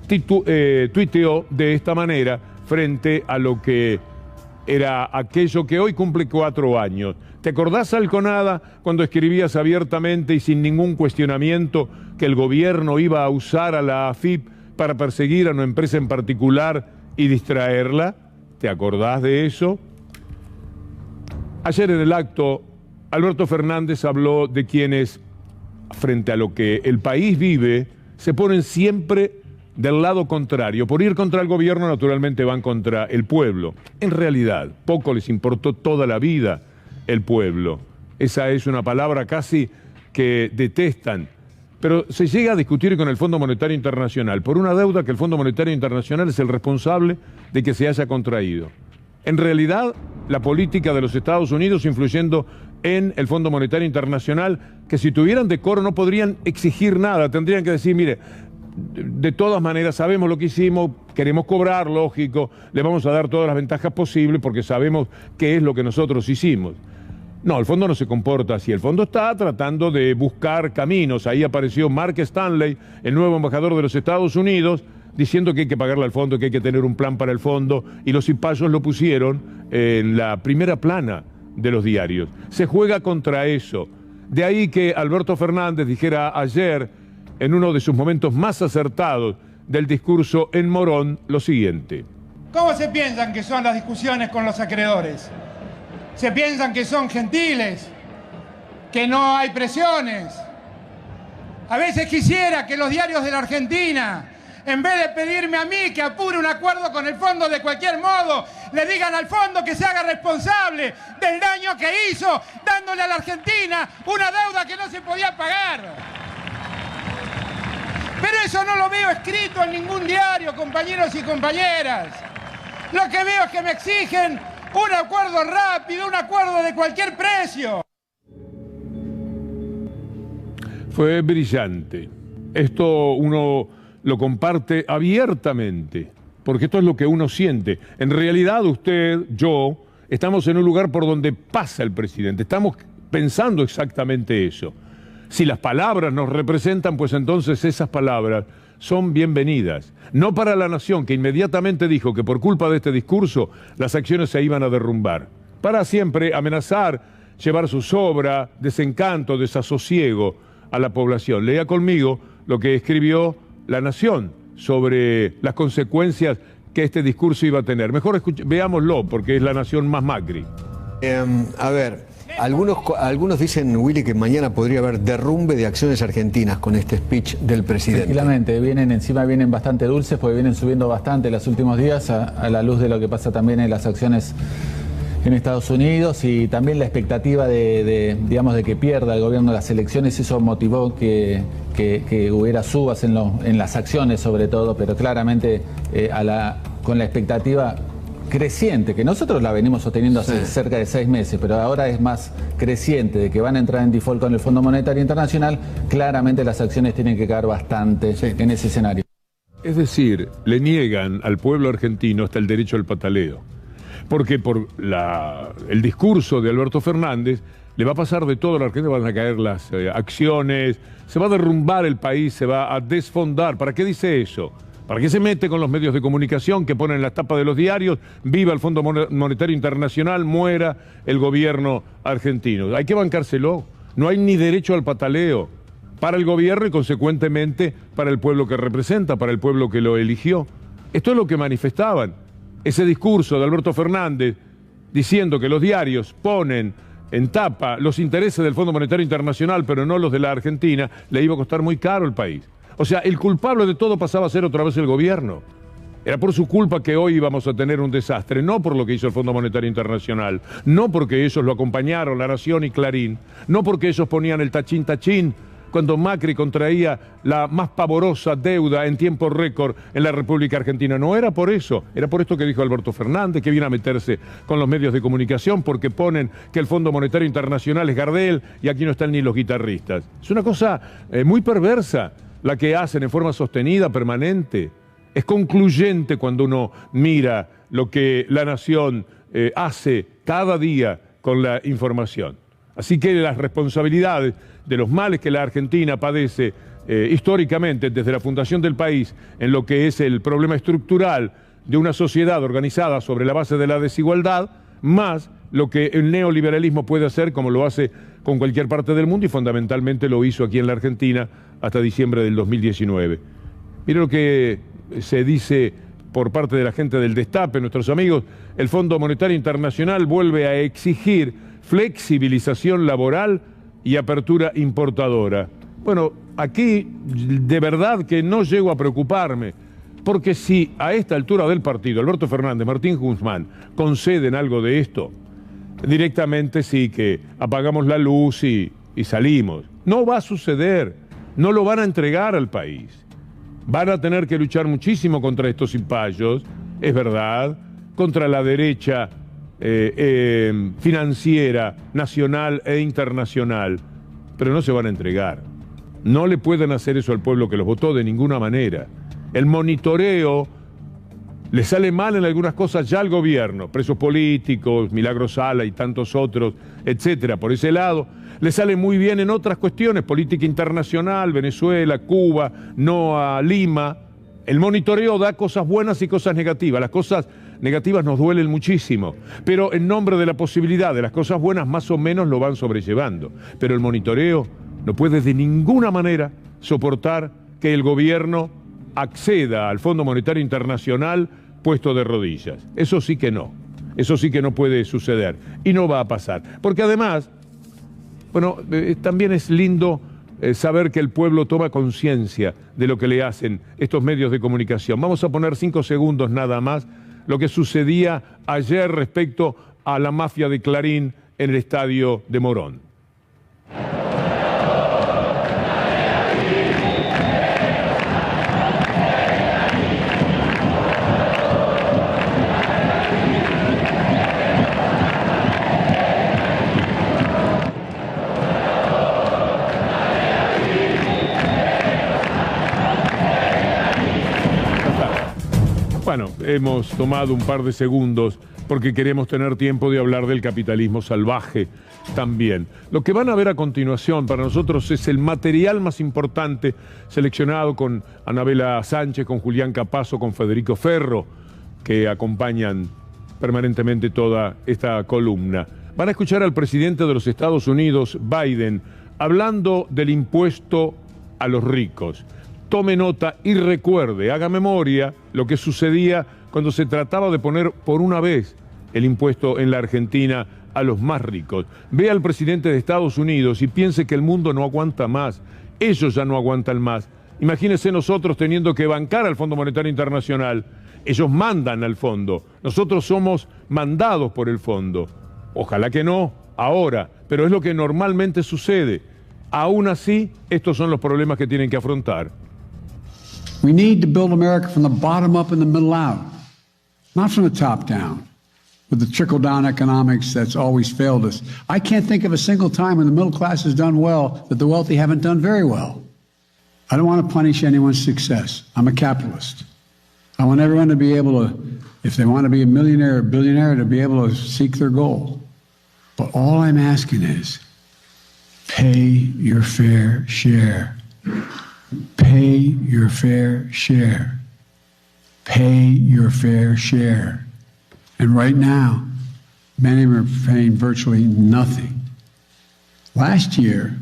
tuiteó de esta manera frente a lo que era aquello que hoy cumple 4 años. ¿Te acordás, Alconada, cuando escribías abiertamente y sin ningún cuestionamiento que el gobierno iba a usar a la AFIP para perseguir a una empresa en particular y distraerla? ¿Te acordás de eso? Ayer en el acto, Alberto Fernández habló de quienes, frente a lo que el país vive, se ponen siempre del lado contrario. Por ir contra el gobierno, naturalmente van contra el pueblo. En realidad, poco les importó toda la vida el pueblo. Esa es una palabra casi que detestan. Pero se llega a discutir con el Fondo Monetario Internacional por una deuda que el Fondo Monetario Internacional es el responsable de que se haya contraído. En realidad, la política de los Estados Unidos influyendo en el Fondo Monetario Internacional, que si tuvieran decoro no podrían exigir nada, tendrían que decir, mire, de todas maneras sabemos lo que hicimos, queremos cobrar, lógico, le vamos a dar todas las ventajas posibles porque sabemos qué es lo que nosotros hicimos. No, el fondo no se comporta así. El fondo está tratando de buscar caminos. Ahí apareció Mark Stanley, el nuevo embajador de los Estados Unidos, diciendo que hay que pagarle al fondo, que hay que tener un plan para el fondo, y los cipayos lo pusieron en la primera plana de los diarios. Se juega contra eso. De ahí que Alberto Fernández dijera ayer, en uno de sus momentos más acertados del discurso en Morón, lo siguiente. ¿Cómo se piensan que son las discusiones con los acreedores? ¿Se piensan que son gentiles? ¿Que no hay presiones? A veces quisiera que los diarios de la Argentina, en vez de pedirme a mí que apure un acuerdo con el fondo de cualquier modo, le digan al fondo que se haga responsable del daño que hizo, dándole a la Argentina una deuda que no se podía pagar. Pero eso no lo veo escrito en ningún diario, compañeros y compañeras. Lo que veo es que me exigen un acuerdo rápido, un acuerdo de cualquier precio. Fue brillante. Esto uno lo comparte abiertamente, porque esto es lo que uno siente. En realidad usted, yo, estamos en un lugar por donde pasa el presidente. Estamos pensando exactamente eso. Si las palabras nos representan, pues entonces esas palabras son bienvenidas. No para La Nación, que inmediatamente dijo que por culpa de este discurso las acciones se iban a derrumbar. Para siempre amenazar, llevar zozobra, desencanto, desasosiego a la población. Lea conmigo lo que escribió La Nación sobre las consecuencias que este discurso iba a tener. Mejor veámoslo, porque es La Nación más Macri. A ver, algunos dicen, Willy, que mañana podría haber derrumbe de acciones argentinas con este speech del presidente. Tranquilamente, vienen bastante dulces porque vienen subiendo bastante en los últimos días a la luz de lo que pasa también en las acciones en Estados Unidos y también la expectativa digamos, de que pierda el gobierno las elecciones. Eso motivó que hubiera subas en las acciones sobre todo, pero claramente con la expectativa creciente, que nosotros la venimos sosteniendo hace cerca de 6 meses, pero ahora es más creciente, de que van a entrar en default con el Fondo Monetario Internacional, claramente las acciones tienen que caer bastante en ese escenario. Es decir, le niegan al pueblo argentino hasta el derecho al pataleo, porque por el discurso de Alberto Fernández le va a pasar de todo a la Argentina, van a caer las acciones, se va a derrumbar el país, se va a desfondar. ¿Para qué dice eso? ¿Para qué se mete con los medios de comunicación que ponen las tapas de los diarios? Viva el Fondo Monetario Internacional, muera el gobierno argentino. Hay que bancárselo. No hay ni derecho al pataleo para el gobierno y consecuentemente para el pueblo que representa, para el pueblo que lo eligió. Esto es lo que manifestaban. Ese discurso de Alberto Fernández diciendo que los diarios ponen en tapa los intereses del Fondo Monetario Internacional, pero no los de la Argentina, le iba a costar muy caro al país. O sea, el culpable de todo pasaba a ser otra vez el gobierno. Era por su culpa que hoy íbamos a tener un desastre, no por lo que hizo el Fondo Monetario Internacional, no porque ellos lo acompañaron, La Nación y Clarín, no porque ellos ponían el tachín tachín cuando Macri contraía la más pavorosa deuda en tiempo récord en la República Argentina. No era por eso, era por esto que dijo Alberto Fernández, que viene a meterse con los medios de comunicación porque ponen que el Fondo Monetario Internacional es Gardel y aquí no están ni los guitarristas. Es una cosa muy perversa la que hacen en forma sostenida, permanente. Es concluyente cuando uno mira lo que La Nación hace cada día con la información. Así que las responsabilidades de los males que la Argentina padece históricamente desde la fundación del país en lo que es el problema estructural de una sociedad organizada sobre la base de la desigualdad, más lo que el neoliberalismo puede hacer como lo hace con cualquier parte del mundo y fundamentalmente lo hizo aquí en la Argentina hasta diciembre del 2019. Mire lo que se dice por parte de la gente del Destape, nuestros amigos. El Fondo Monetario Internacional vuelve a exigir flexibilización laboral y apertura importadora. Bueno, aquí de verdad que no llego a preocuparme, porque si a esta altura del partido Alberto Fernández, Martín Guzmán conceden algo de esto, directamente sí que apagamos la luz y salimos. No va a suceder, no lo van a entregar al país. Van a tener que luchar muchísimo contra estos cipayos, es verdad, contra la derecha financiera, nacional e internacional, pero no se van a entregar. No le pueden hacer eso al pueblo que los votó de ninguna manera. El monitoreo le sale mal en algunas cosas ya al gobierno, presos políticos, Milagro Sala y tantos otros, etcétera. Por ese lado, le sale muy bien en otras cuestiones, política internacional, Venezuela, Cuba, no a Lima. El monitoreo da cosas buenas y cosas negativas. Las cosas negativas nos duelen muchísimo, pero en nombre de la posibilidad de las cosas buenas más o menos lo van sobrellevando. Pero el monitoreo no puede de ninguna manera soportar que el gobierno acceda al Fondo Monetario Internacional puesto de rodillas. Eso sí que no puede suceder y no va a pasar. Porque además, bueno, también es lindo saber que el pueblo toma conciencia de lo que le hacen estos medios de comunicación. Vamos a poner 5 segundos nada más lo que sucedía ayer respecto a la mafia de Clarín en el estadio de Morón. Bueno, hemos tomado un par de segundos porque queremos tener tiempo de hablar del capitalismo salvaje también. Lo que van a ver a continuación para nosotros es el material más importante seleccionado con Anabela Sánchez, con Julián Capazo, con Federico Ferro, que acompañan permanentemente toda esta columna. Van a escuchar al presidente de los Estados Unidos, Biden, hablando del impuesto a los ricos. Tome nota y recuerde, haga memoria lo que sucedía cuando se trataba de poner por una vez el impuesto en la Argentina a los más ricos. Vea al presidente de Estados Unidos y piense que el mundo no aguanta más, ellos ya no aguantan más Imagínense nosotros teniendo que bancar al Fondo Monetario Internacional. Ellos mandan al fondo, nosotros somos mandados por el fondo. Ojalá que no, ahora, pero es lo que normalmente sucede. Aún así, estos son los problemas que tienen que afrontar. We need to build America from the bottom up and the middle out, not from the top down, with the trickle-down economics that's always failed us. I can't think of a single time when the middle class has done well that the wealthy haven't done very well. I don't want to punish anyone's success. I'm a capitalist. I want everyone to be able to, if they want to be a millionaire or billionaire, to be able to seek their goal. But all I'm asking is, pay your fair share. Pay your fair share. Pay your fair share. And right now, many of them are paying virtually nothing. Last year,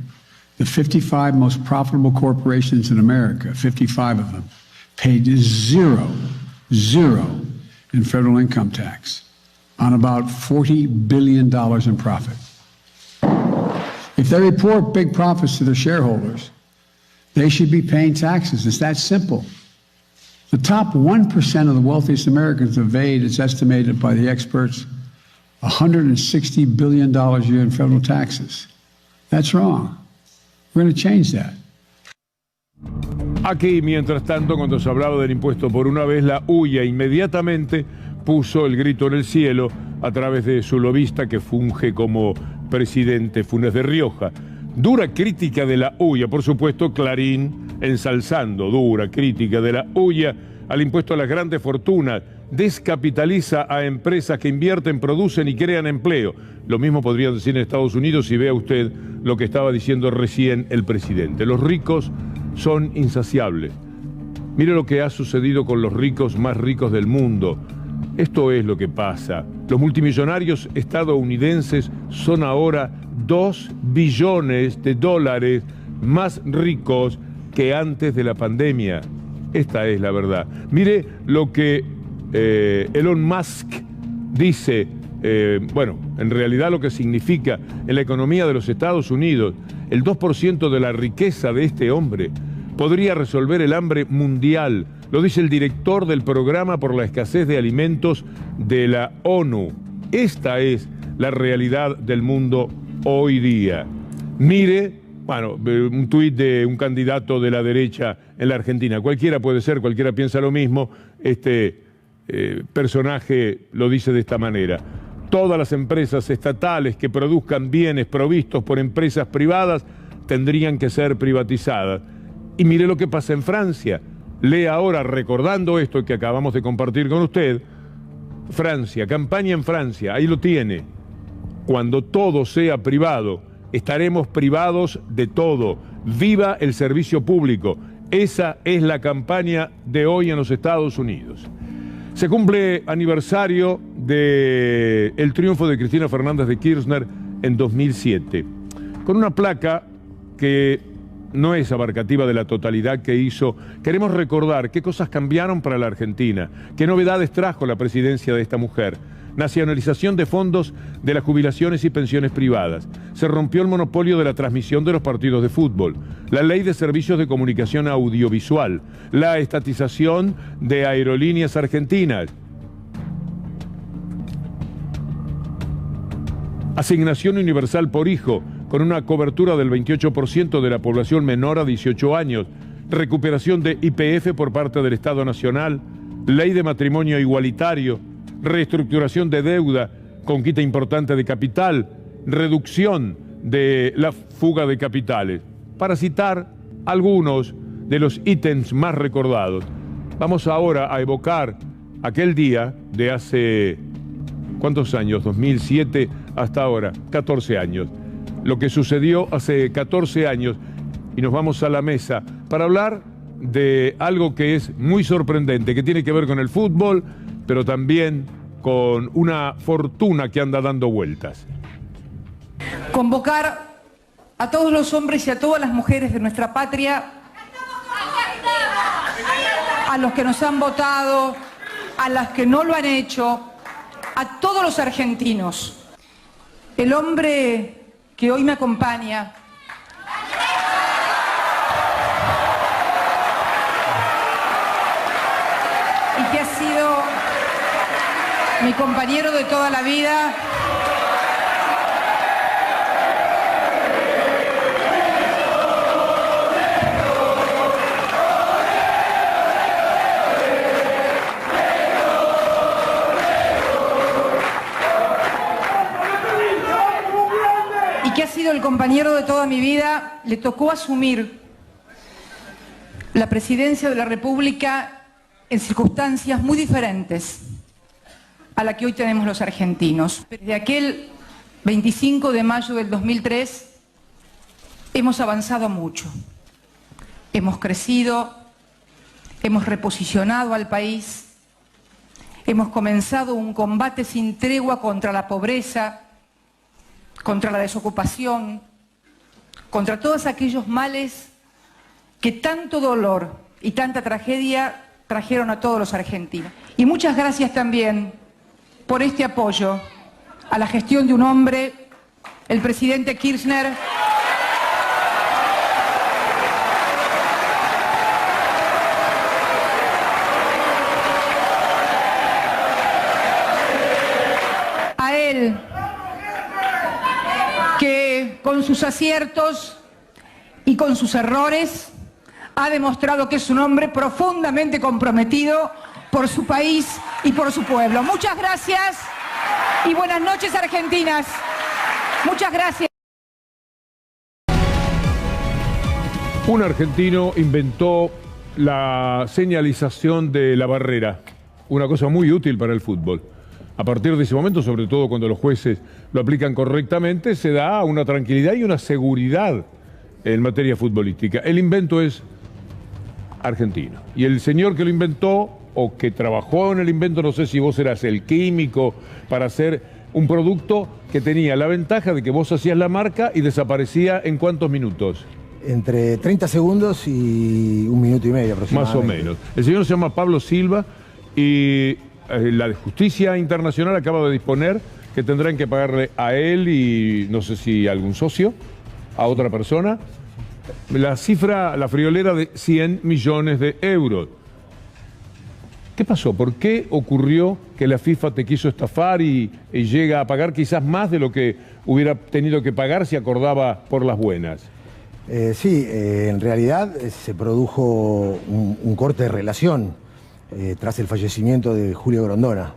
the 55 most profitable corporations in America, 55 of them, paid zero in federal income tax on about $40 billion in profit. If they report big profits to their shareholders, they should be paying taxes. It's that simple. The top 1% of the wealthiest Americans evade, it's estimated by the experts, $160 billion a year in federal taxes. That's wrong. We're going to change that. Aquí, mientras tanto, cuando se hablaba del impuesto por una vez, la UIA inmediatamente puso el grito en el cielo a través de su lobista que funge como presidente, Funes de Rioja. Dura crítica de la UIA, por supuesto, Clarín ensalzando, dura crítica de la UIA al impuesto a las grandes fortunas, descapitaliza a empresas que invierten, producen y crean empleo. Lo mismo podrían decir en Estados Unidos si vea usted lo que estaba diciendo recién el presidente. Los ricos son insaciables. Mire lo que ha sucedido con los ricos más ricos del mundo. Esto es lo que pasa. Los multimillonarios estadounidenses son ahora 2 billones de dólares más ricos que antes de la pandemia. Esta es la verdad. Mire lo que Elon Musk dice, bueno, en realidad lo que significa en la economía de los Estados Unidos. El 2% de la riqueza de este hombre podría resolver el hambre mundial. Lo dice el director del programa por la escasez de alimentos de la ONU. Esta es la realidad del mundo hoy día. Mire, bueno, un tuit de un candidato de la derecha en la Argentina. Cualquiera puede ser, cualquiera piensa lo mismo. Este personaje lo dice de esta manera. Todas las empresas estatales que produzcan bienes provistos por empresas privadas tendrían que ser privatizadas. Y mire lo que pasa en Francia. Lea ahora, recordando esto que acabamos de compartir con usted, Francia, campaña en Francia, ahí lo tiene. Cuando todo sea privado, estaremos privados de todo. Viva el servicio público. Esa es la campaña de hoy en los Estados Unidos. Se cumple aniversario del triunfo de Cristina Fernández de Kirchner en 2007, con una placa que no es abarcativa de la totalidad que hizo. Queremos recordar qué cosas cambiaron para la Argentina, qué novedades trajo la presidencia de esta mujer. Nacionalización de fondos de las jubilaciones y pensiones privadas. Se rompió el monopolio de la transmisión de los partidos de fútbol. La ley de servicios de comunicación audiovisual. La estatización de Aerolíneas Argentinas. Asignación universal por hijo, con una cobertura del 28% de la población menor a 18 años. Recuperación de YPF por parte del Estado Nacional. Ley de matrimonio igualitario. Reestructuración de deuda, conquista importante de capital, reducción de la fuga de capitales. Para citar algunos de los ítems más recordados, vamos ahora a evocar aquel día de hace, ¿cuántos años? 2007 hasta ahora, 14 años. Lo que sucedió hace 14 años y nos vamos a la mesa para hablar de algo que es muy sorprendente, que tiene que ver con el fútbol, pero también con una fortuna que anda dando vueltas. Convocar a todos los hombres y a todas las mujeres de nuestra patria, a los que nos han votado, a las que no lo han hecho, a todos los argentinos. El hombre que hoy me acompaña mi compañero de toda la vida. Y que ha sido el compañero de toda mi vida, le tocó asumir la presidencia de la República en circunstancias muy diferentes a la que hoy tenemos los argentinos. Desde aquel 25 de mayo del 2003 hemos avanzado mucho. Hemos crecido, hemos reposicionado al país, hemos comenzado un combate sin tregua contra la pobreza, contra la desocupación, contra todos aquellos males que tanto dolor y tanta tragedia trajeron a todos los argentinos. Y muchas gracias también por este apoyo a la gestión de un hombre, el presidente Kirchner, a él, que con sus aciertos y con sus errores ha demostrado que es un hombre profundamente comprometido por su país y por su pueblo. Muchas gracias y buenas noches, argentinas. Muchas gracias. Un argentino inventó la señalización de la barrera, una cosa muy útil para el fútbol. A partir de ese momento, sobre todo cuando los jueces lo aplican correctamente, se da una tranquilidad y una seguridad en materia futbolística. El invento es argentino. Y el señor que lo inventó, o que trabajó en el invento, no sé si vos eras el químico, para hacer un producto que tenía la ventaja de que vos hacías la marca y desaparecía en ¿cuántos minutos? Entre 30 segundos y 1 minuto y medio aproximadamente. Más o menos. El señor se llama Pablo Silva y la Justicia Internacional acaba de disponer que tendrán que pagarle a él y no sé si a algún socio, a otra persona, la cifra, la friolera de 100 millones de euros. ¿Qué pasó? ¿Por qué ocurrió que la FIFA te quiso estafar y llega a pagar quizás más de lo que hubiera tenido que pagar si acordaba por las buenas? Sí, en realidad se produjo un corte de relación tras el fallecimiento de Julio Grondona.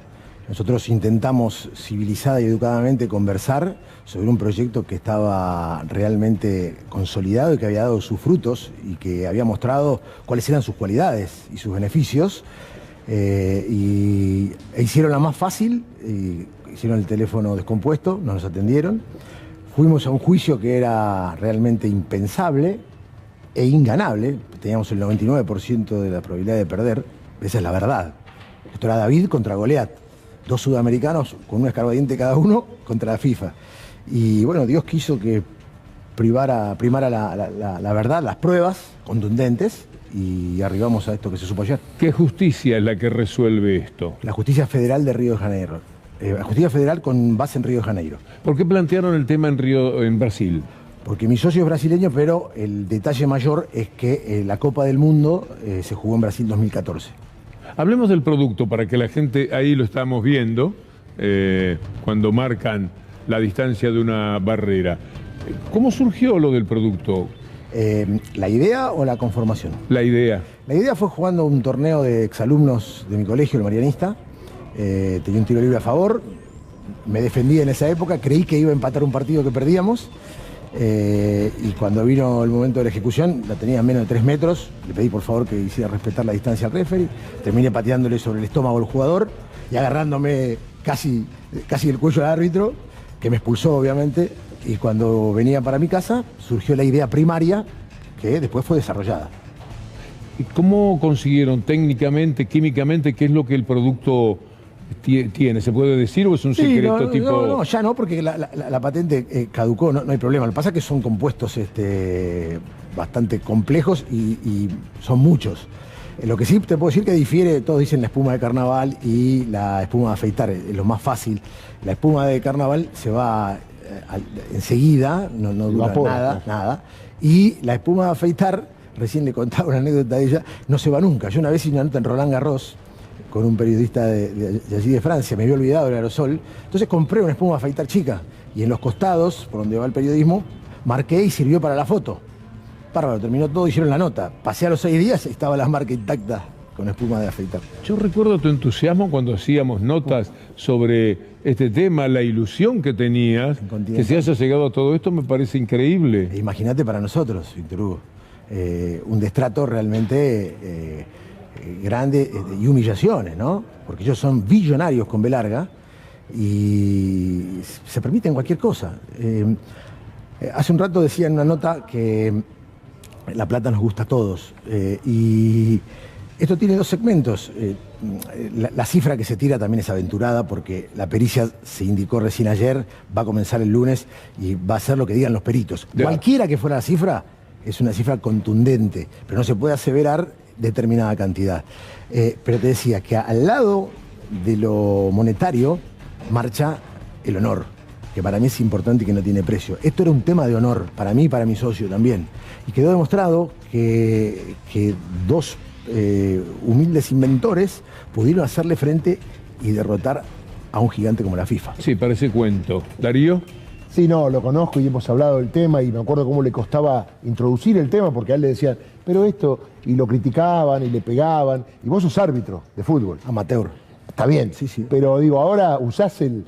Nosotros intentamos civilizada y educadamente conversar sobre un proyecto que estaba realmente consolidado y que había dado sus frutos y que había mostrado cuáles eran sus cualidades y sus beneficios. Hicieron la más fácil, hicieron el teléfono descompuesto, no nos atendieron. Fuimos a un juicio que era realmente impensable e inganable. Teníamos el 99% de la probabilidad de perder. Esa es la verdad. Esto era David contra Goliat. 2 sudamericanos con un escarbadiente cada uno contra la FIFA. Y bueno, Dios quiso que primara la verdad, las pruebas contundentes, y arribamos a esto que se supo ayer. ¿Qué justicia es la que resuelve esto? La Justicia Federal de Río de Janeiro. La Justicia Federal con base en Río de Janeiro. ¿Por qué plantearon el tema en Brasil? Porque mi socio es brasileño, pero el detalle mayor es que la Copa del Mundo se jugó en Brasil 2014. Hablemos del producto para que la gente, ahí lo estamos viendo, cuando marcan la distancia de una barrera. ¿Cómo surgió lo del producto? ¿La idea o la conformación? La idea. La idea fue jugando un torneo de exalumnos de mi colegio, el Marianista. Tenía un tiro libre a favor, me defendí en esa época, creí que iba a empatar un partido que perdíamos. Y cuando vino el momento de la ejecución, la tenía a menos de 3 metros, le pedí por favor que hiciera respetar la distancia al referee, terminé pateándole sobre el estómago al jugador y agarrándome casi el cuello al árbitro, que me expulsó obviamente, y cuando venía para mi casa surgió la idea primaria que después fue desarrollada. ¿Y cómo consiguieron técnicamente, químicamente, qué es lo que el producto tiene? ¿Se puede decir o es un secreto tipo...? No, ya no, porque la patente caducó, no hay problema. Lo que pasa es que son compuestos bastante complejos y son muchos. Lo que sí te puedo decir que difiere, todos dicen la espuma de carnaval y la espuma de afeitar, es lo más fácil. La espuma de carnaval se va enseguida, no dura nada. Y la espuma de afeitar, recién le contaba una anécdota de ella, no se va nunca. Yo una vez hice una nota en Roland Garros con un periodista de allí de Francia, me había olvidado el aerosol, entonces compré una espuma de afeitar chica y en los costados, por donde va el periodismo, marqué y sirvió para la foto. Bárbaro, terminó todo, hicieron la nota. Pasé a los 6 días y estaba la marca intacta con espuma de afeitar. Yo recuerdo tu entusiasmo cuando hacíamos notas sobre este tema, la ilusión que tenías, que se haya llegado a todo esto me parece increíble. Imagínate para nosotros, Víctor Hugo, un destrato realmente grande y humillaciones, ¿no? Porque ellos son billonarios con B larga y se permiten cualquier cosa. Hace un rato decía en una nota que la plata nos gusta a todos y esto tiene 2 segmentos. La cifra que se tira también es aventurada porque la pericia se indicó recién ayer, va a comenzar el lunes y va a ser lo que digan los peritos. Cualquiera que fuera la cifra, es una cifra contundente, pero no se puede aseverar determinada cantidad. Pero te decía que al lado de lo monetario marcha el honor, que para mí es importante y que no tiene precio. Esto era un tema de honor, para mí y para mi socio también. Y quedó demostrado que 2 humildes inventores pudieron hacerle frente y derrotar a un gigante como la FIFA. Sí, parece cuento. ¿Darío? Sí, no, lo conozco y hemos hablado del tema y me acuerdo cómo le costaba introducir el tema porque a él le decían, pero esto, y lo criticaban y le pegaban, y vos sos árbitro de fútbol. Amateur. Está bien, sí. Pero digo, ahora usás el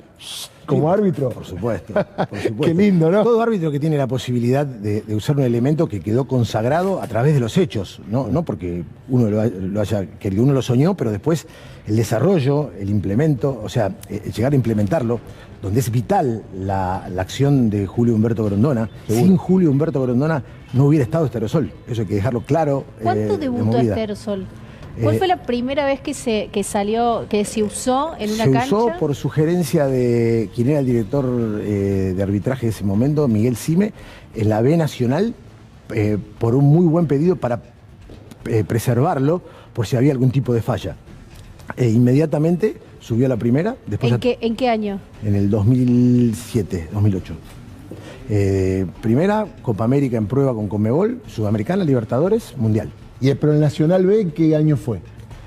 como árbitro. Por supuesto, por supuesto. Qué lindo, ¿no? Todo árbitro que tiene la posibilidad de usar un elemento que quedó consagrado a través de los hechos, no porque uno lo haya querido, uno lo soñó, pero después el desarrollo, el implemento, o sea, llegar a implementarlo, donde es vital la acción de Julio Humberto Grondona. Seguro. Sin Julio Humberto Grondona no hubiera estado este aerosol. Eso hay que dejarlo claro. ¿Cuándo debutó este aerosol? ¿Cuál fue la primera vez que se usó en una cancha? Se usó por sugerencia de quien era el director de arbitraje de ese momento, Miguel Cime, en la B Nacional, por un muy buen pedido para preservarlo por si había algún tipo de falla. Inmediatamente subió a la primera. Después ¿En qué año? En el 2007, 2008. Primera, Copa América en prueba con Conmebol, Sudamericana, Libertadores, Mundial. Pero el Nacional B, ¿en qué año fue?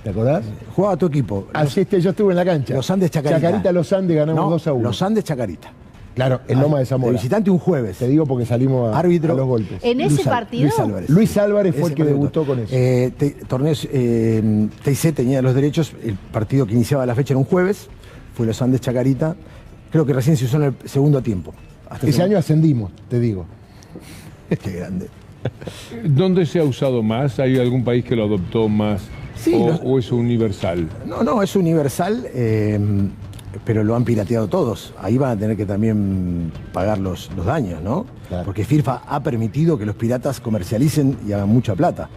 ¿Te acordás? Jugaba tu equipo. Yo estuve en la cancha. Los Andes Chacarita. Chacarita, Los Andes, ganamos 2-1. Los Andes Chacarita. Claro, en Loma de Zamora. De visitante un jueves. Te digo porque salimos a los golpes. ¿En ese partido? Luis Álvarez fue el que debutó con eso. Torneos TIC tenía los derechos. El partido que iniciaba la fecha era un jueves. Fue Los Andes Chacarita. Creo que recién se usó en el segundo tiempo. Ese año ascendimos, te digo. Qué grande. ¿Dónde se ha usado más? ¿Hay algún país que lo adoptó más? Sí, ¿O es universal? No, es universal, pero lo han pirateado todos. Ahí van a tener que también pagar los daños, ¿no? Claro. Porque FIFA ha permitido que los piratas comercialicen y hagan mucha plata,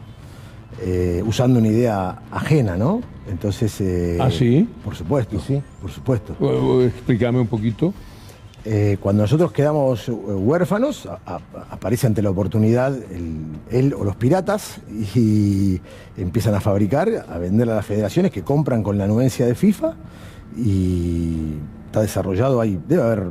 usando una idea ajena, ¿no? Entonces... ¿Ah, sí? Por supuesto, sí, por supuesto. Explícame un poquito. Cuando nosotros quedamos huérfanos, aparece ante la oportunidad él o los piratas y empiezan a fabricar, a vender a las federaciones que compran con la anuencia de FIFA y está desarrollado ahí. Debe haber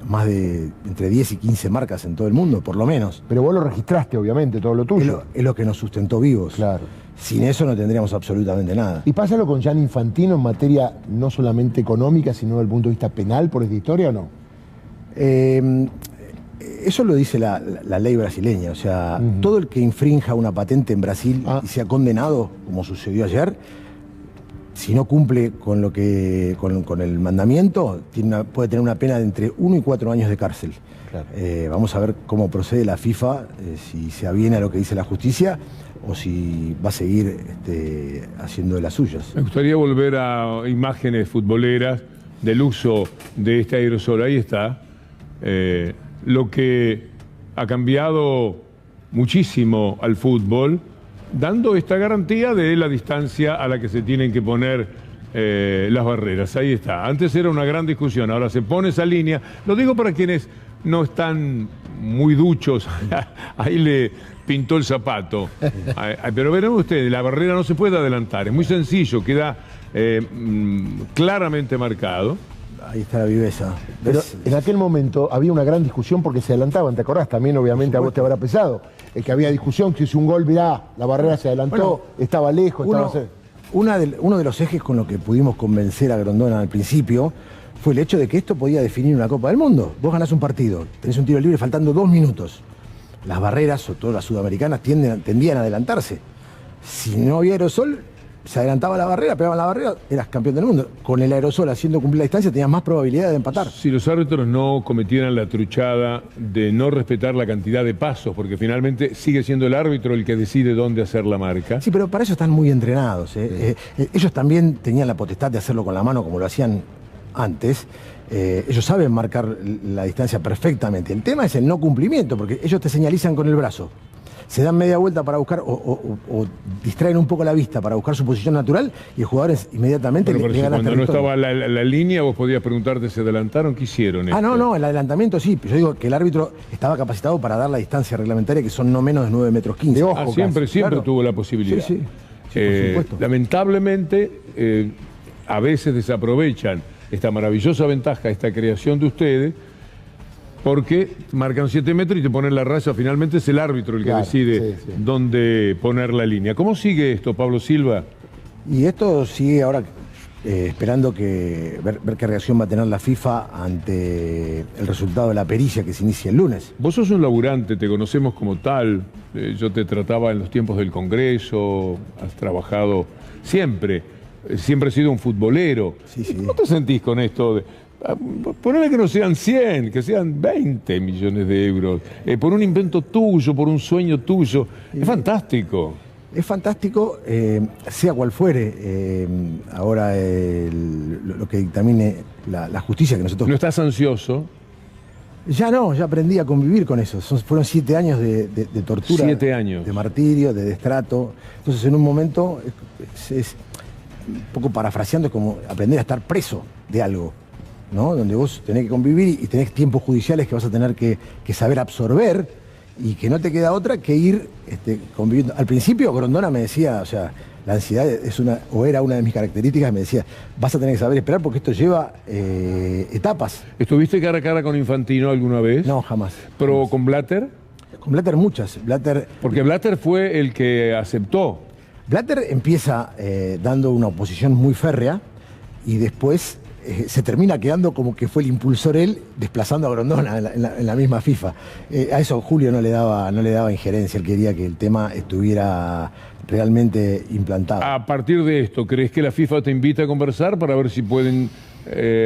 más de entre 10 y 15 marcas en todo el mundo, por lo menos. Pero vos lo registraste, obviamente, todo lo tuyo. Es lo que nos sustentó vivos. Claro. Sin eso no tendríamos absolutamente nada. ¿Y pasa lo con Gianni Infantino en materia no solamente económica, sino desde el punto de vista penal por esta historia o no? Eso lo dice la ley brasileña, o sea, todo el que infrinja una patente en Brasil y sea condenado, como sucedió ayer, si no cumple con con el mandamiento, puede tener una pena de entre 1 y 4 años de cárcel. Claro. Vamos a ver cómo procede la FIFA, si se aviene a lo que dice la justicia o si va a seguir haciendo de las suyas. Me gustaría volver a imágenes futboleras del uso de este aerosol. Ahí está. Lo que ha cambiado muchísimo al fútbol, dando esta garantía de la distancia a la que se tienen que poner las barreras. Ahí está. Antes era una gran discusión, ahora se pone esa línea. Lo digo para quienes no están muy duchos, ahí le pintó el zapato. Pero verán ustedes, la barrera no se puede adelantar, es muy sencillo, queda claramente marcado. Ahí está la viveza. Pero en aquel momento había una gran discusión porque se adelantaban, ¿te acordás? También obviamente a vos te habrá pesado. Que había discusión, que si un gol, mirá, la barrera se adelantó, estaba lejos, uno de los ejes con lo que pudimos convencer a Grondona al principio fue el hecho de que esto podía definir una Copa del Mundo. Vos ganás un partido, tenés un tiro libre faltando 2 minutos. Las barreras, sobre todo las sudamericanas, tendían a adelantarse. Si no había aerosol, se adelantaba la barrera, pegaban la barrera, eras campeón del mundo. Con el aerosol haciendo cumplir la distancia tenías más probabilidad de empatar. Si los árbitros no cometieran la truchada de no respetar la cantidad de pasos, porque finalmente sigue siendo el árbitro el que decide dónde hacer la marca. Sí, pero para eso están muy entrenados. Ellos también tenían la potestad de hacerlo con la mano como lo hacían antes. Ellos saben marcar la distancia perfectamente. El tema es el no cumplimiento, porque ellos te señalizan con el brazo. Se dan media vuelta para buscar o distraen un poco la vista para buscar su posición natural y el jugador inmediatamente le gana cuando no estaba la línea, vos podías preguntarte, ¿se adelantaron? ¿Qué hicieron? No, el adelantamiento sí. Yo digo que el árbitro estaba capacitado para dar la distancia reglamentaria, que son no menos de 9,15 metros. Siempre claro. Tuvo la posibilidad. Sí, por supuesto. Lamentablemente, a veces desaprovechan esta maravillosa ventaja, esta creación de ustedes, porque marcan 7 metros y te ponen la raya. Finalmente es el árbitro el que decide dónde poner la línea. ¿Cómo sigue esto, Pablo Silva? Y esto sigue ahora esperando ver qué reacción va a tener la FIFA ante el resultado de la pericia que se inicia el lunes. Vos sos un laburante, te conocemos como tal. Yo te trataba en los tiempos del Congreso, has trabajado siempre has sido un futbolero. ¿Cómo te sentís con esto? Ponele que no sean 100, que sean 20 millones de euros, por un invento tuyo, por un sueño tuyo. Es fantástico. Es fantástico, sea cual fuere. Ahora lo que dictamine la justicia que nosotros... ¿No estás ansioso? Ya no, ya aprendí a convivir con eso. Fueron 7 años de tortura. 7 años. De martirio, de destrato. Entonces en un momento, es un poco parafraseando, es como aprender a estar preso de algo, ¿no? Donde vos tenés que convivir y tenés tiempos judiciales que vas a tener que saber absorber y que no te queda otra que ir conviviendo. Al principio Grondona me decía, o sea, la ansiedad era una de mis características, me decía, vas a tener que saber esperar porque esto lleva etapas. ¿Estuviste cara a cara con Infantino alguna vez? No, jamás. ¿Pero con Blatter? Con Blatter muchas. Porque Blatter fue el que aceptó. Blatter empieza dando una oposición muy férrea y después se termina quedando como que fue el impulsor él, desplazando a Grondona en la misma FIFA. A eso Julio no le daba injerencia, él quería que el tema estuviera realmente implantado. A partir de esto, ¿crees que la FIFA te invita a conversar para ver si pueden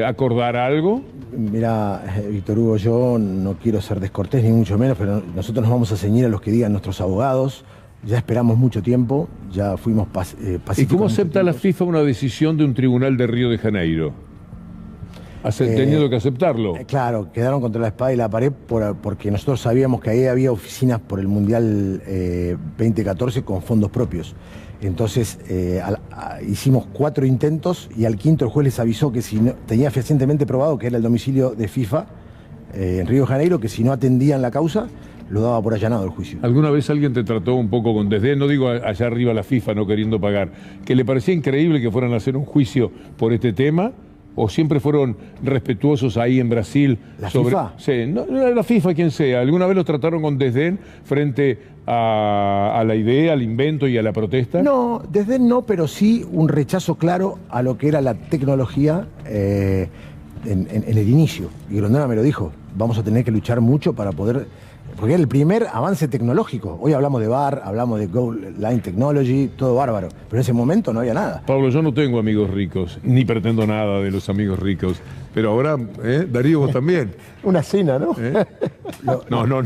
acordar algo? Mira, Víctor Hugo, yo no quiero ser descortés ni mucho menos, pero nosotros nos vamos a ceñir a los que digan nuestros abogados. Ya esperamos mucho tiempo, ya fuimos pacíficos. ¿Y cómo acepta la FIFA una decisión de un tribunal de Río de Janeiro? ¿Has tenido que aceptarlo? Claro, quedaron contra la espada y la pared porque nosotros sabíamos que ahí había oficinas por el Mundial 2014 con fondos propios. Entonces hicimos 4 intentos y al quinto el juez les avisó que si no, tenía fehacientemente probado que era el domicilio de FIFA en Río de Janeiro, que si no atendían la causa, lo daba por allanado el juicio. ¿Alguna vez alguien te trató un poco con desdén? No digo allá arriba la FIFA no queriendo pagar, que le parecía increíble que fueran a hacer un juicio por este tema, o siempre fueron respetuosos ahí en Brasil? ¿La FIFA? Sí, no, la FIFA, quien sea. ¿Alguna vez los trataron con desdén frente a la idea, al invento y a la protesta? No, desdén no, pero sí un rechazo claro a lo que era la tecnología en el inicio. Y Grondona me lo dijo, vamos a tener que luchar mucho para poder... Porque era el primer avance tecnológico. Hoy hablamos de VAR, hablamos de Goal Line Technology, todo bárbaro. Pero en ese momento no había nada. Pablo, yo no tengo amigos ricos, ni pretendo nada de los amigos ricos. Pero ahora, Darío, vos también. Una cena, ¿no? No,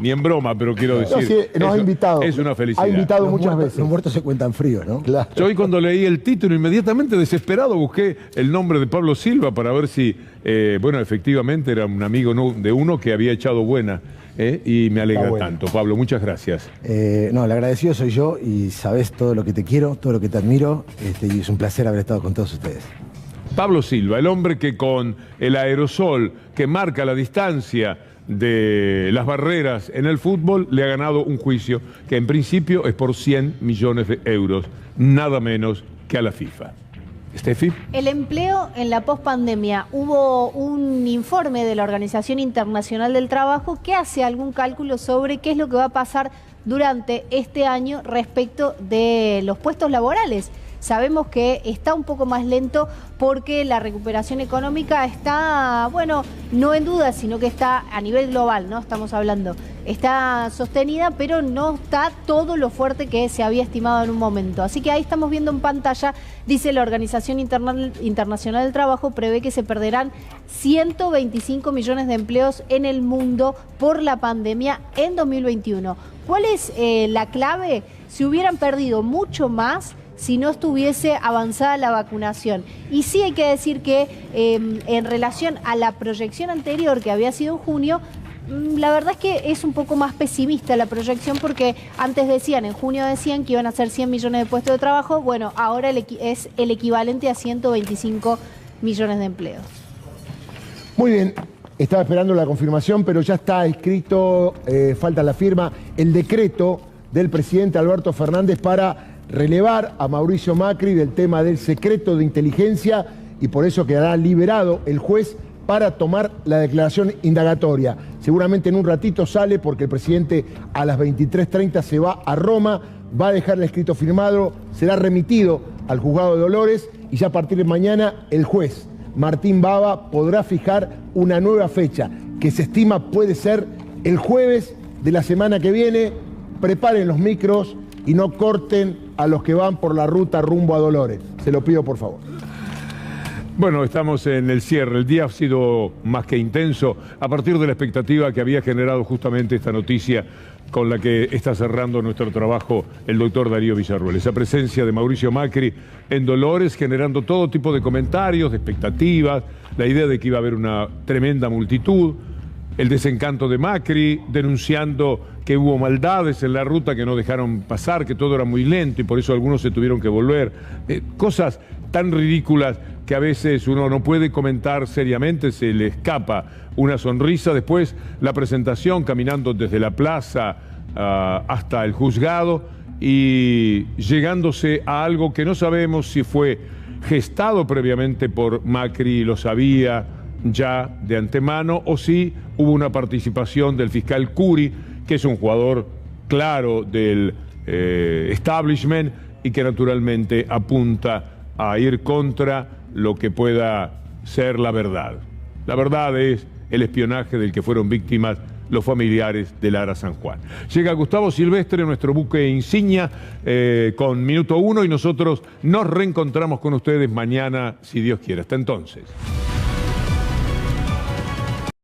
ni en broma, pero quiero decir... No, sí, nos ha invitado. Es una felicidad. Ha invitado muchas veces. Los muertos se cuentan fríos, ¿no? Claro. Yo hoy cuando leí el título, inmediatamente desesperado busqué el nombre de Pablo Silva para ver si, efectivamente era un amigo de uno que había echado buena. Y me alegra tanto. Pablo, muchas gracias. El agradecido soy yo y sabés todo lo que te quiero, todo lo que te admiro, y es un placer haber estado con todos ustedes. Pablo Silva, el hombre que con el aerosol que marca la distancia de las barreras en el fútbol le ha ganado un juicio que en principio es por 100 millones de euros, nada menos que a la FIFA. Steffi. El empleo en la pospandemia. Hubo un informe de la Organización Internacional del Trabajo que hace algún cálculo sobre qué es lo que va a pasar durante este año respecto de los puestos laborales. sabemos que está un poco más lento porque la recuperación económica está, bueno, no en duda, sino que está a nivel global, ¿no? Estamos hablando, está sostenida, pero no está todo lo fuerte que se había estimado en un momento. Así que ahí estamos viendo en pantalla, dice la Organización Internacional del Trabajo, prevé que se perderán 125 millones de empleos en el mundo por la pandemia en 2021. ¿Cuál es la clave? Se hubieran perdido mucho más si no estuviese avanzada la vacunación. Y sí hay que decir que en relación a la proyección anterior, que había sido en junio, la verdad es que es un poco más pesimista la proyección, porque antes decían, en junio decían que iban a ser 100 millones de puestos de trabajo, bueno, ahora es el equivalente a 125 millones de empleos. Muy bien, estaba esperando la confirmación, pero ya está escrito, falta la firma, el decreto del presidente Alberto Fernández para relevar a Mauricio Macri del tema del secreto de inteligencia, y por eso quedará liberado el juez para tomar la declaración indagatoria. Seguramente en un ratito sale, porque el presidente a las 23:30 se va a Roma, va a dejar el escrito firmado, será remitido al juzgado de Dolores, y ya a partir de mañana el juez Martín Bava podrá fijar una nueva fecha, que se estima puede ser el jueves de la semana que viene. Preparen los micros y no corten a los que van por la ruta rumbo a Dolores. Se lo pido, por favor. Bueno, estamos en el cierre. El día ha sido más que intenso a partir de la expectativa que había generado justamente esta noticia con la que está cerrando nuestro trabajo el doctor Darío Villarruel. Esa presencia de Mauricio Macri en Dolores, generando todo tipo de comentarios, de expectativas, la idea de que iba a haber una tremenda multitud, el desencanto de Macri, denunciando que hubo maldades en la ruta que no dejaron pasar, que todo era muy lento y por eso algunos se tuvieron que volver. Cosas tan ridículas que a veces uno no puede comentar seriamente, se le escapa una sonrisa. Después la presentación caminando desde la plaza hasta el juzgado y llegándose a algo que no sabemos si fue gestado previamente por Macri y lo sabía ya de antemano, o si hubo una participación del fiscal Curi, que es un jugador claro del establishment y que naturalmente apunta a ir contra lo que pueda ser la verdad. La verdad es el espionaje del que fueron víctimas los familiares de Lara San Juan. Llega Gustavo Silvestre, nuestro buque insignia, con Minuto 1, y nosotros nos reencontramos con ustedes mañana, si Dios quiere. Hasta entonces.